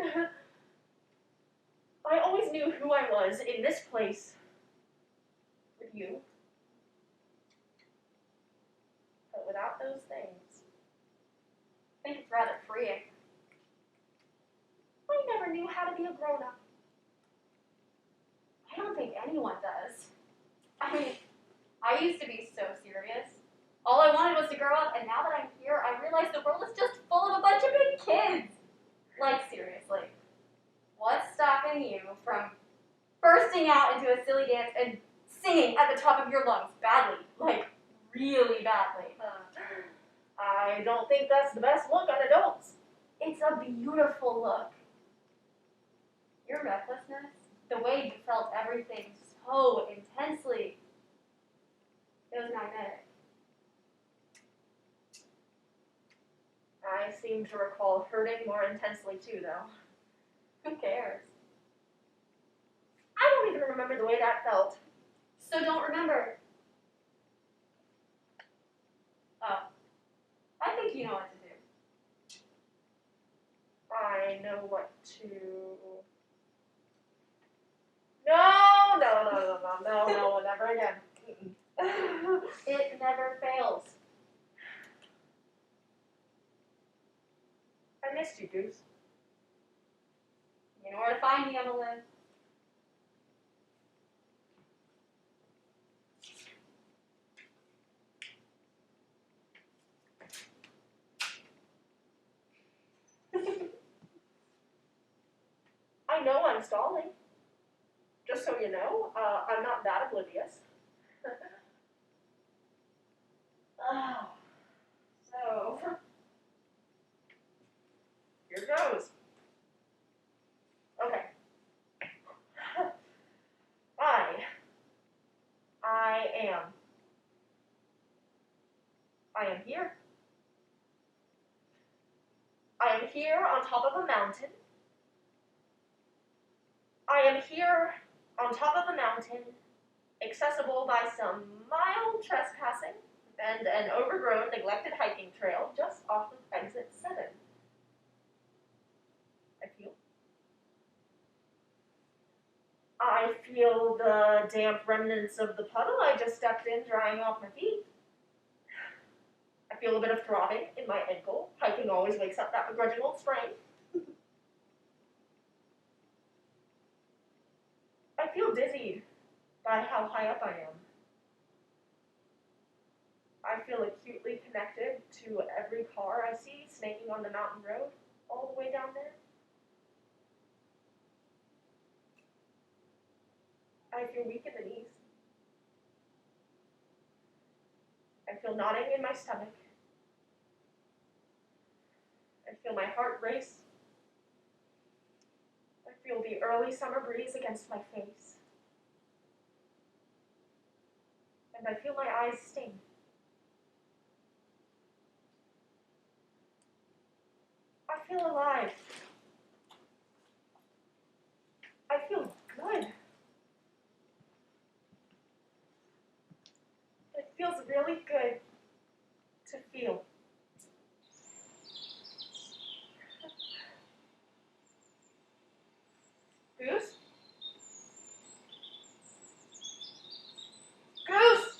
I always knew who I was in this place with you. But without those things, I think it's rather freeing. I never knew how to be a grown-up. I don't think anyone does. I mean, I used to be so serious. All I wanted was to grow up, and now that I'm here, I realize the world is just full of a bunch of big kids. Like, seriously. What's stopping you from bursting out into a silly dance and singing at the top of your lungs badly? Like, really badly. I don't think that's the best look on adults. It's a beautiful look. Your recklessness, the way you felt everything so intensely, it was magnetic. I seem to recall hurting more intensely too, though. Who cares? I don't even remember the way that felt. So don't remember. Oh. I think you know what to do. I know what to... No, never again. It never fails. I missed you, Goose. You know where to find me, Evelyn. I know I'm stalling. Just so you know, I'm not that oblivious. So, here goes. Okay. I am here. I am here on top of a mountain. I am here on top of a mountain, accessible by some mild trespassing and an overgrown, neglected hiking trail just off of exit 7. I feel the damp remnants of the puddle I just stepped in drying off my feet. I feel a bit of throbbing in my ankle. Hiking always wakes up that begrudging old sprain. I feel dizzied by how high up I am. I feel acutely connected to every car I see snaking on the mountain road all the way down there. I feel weak in the knees. I feel knotting in my stomach. I feel my heart race. I feel the early summer breeze against my face. And I feel my eyes sting. I feel alive. I feel good. It feels really good to feel. Goose? Goose!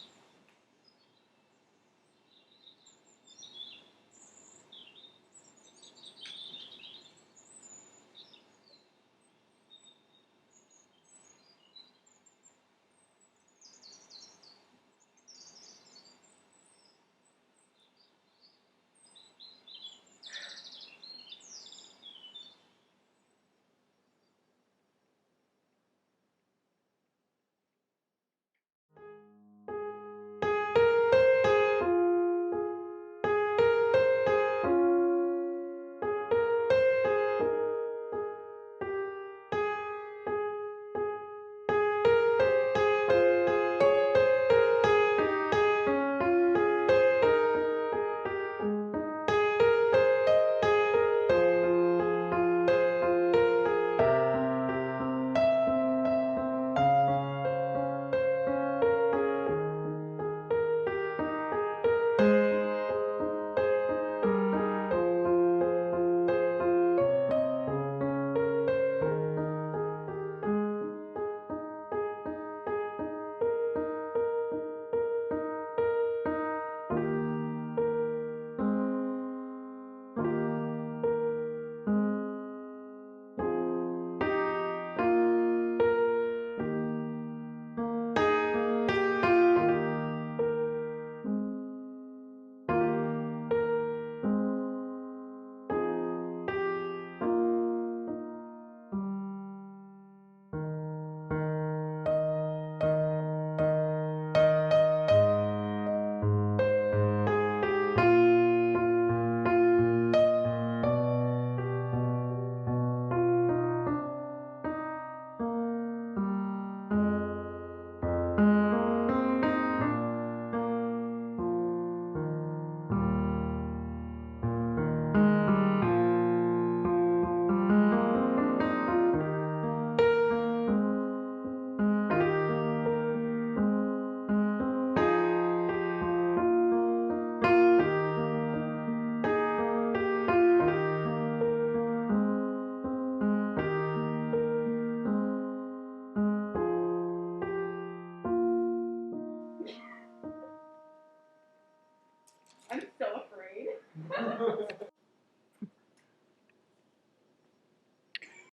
I'm so afraid.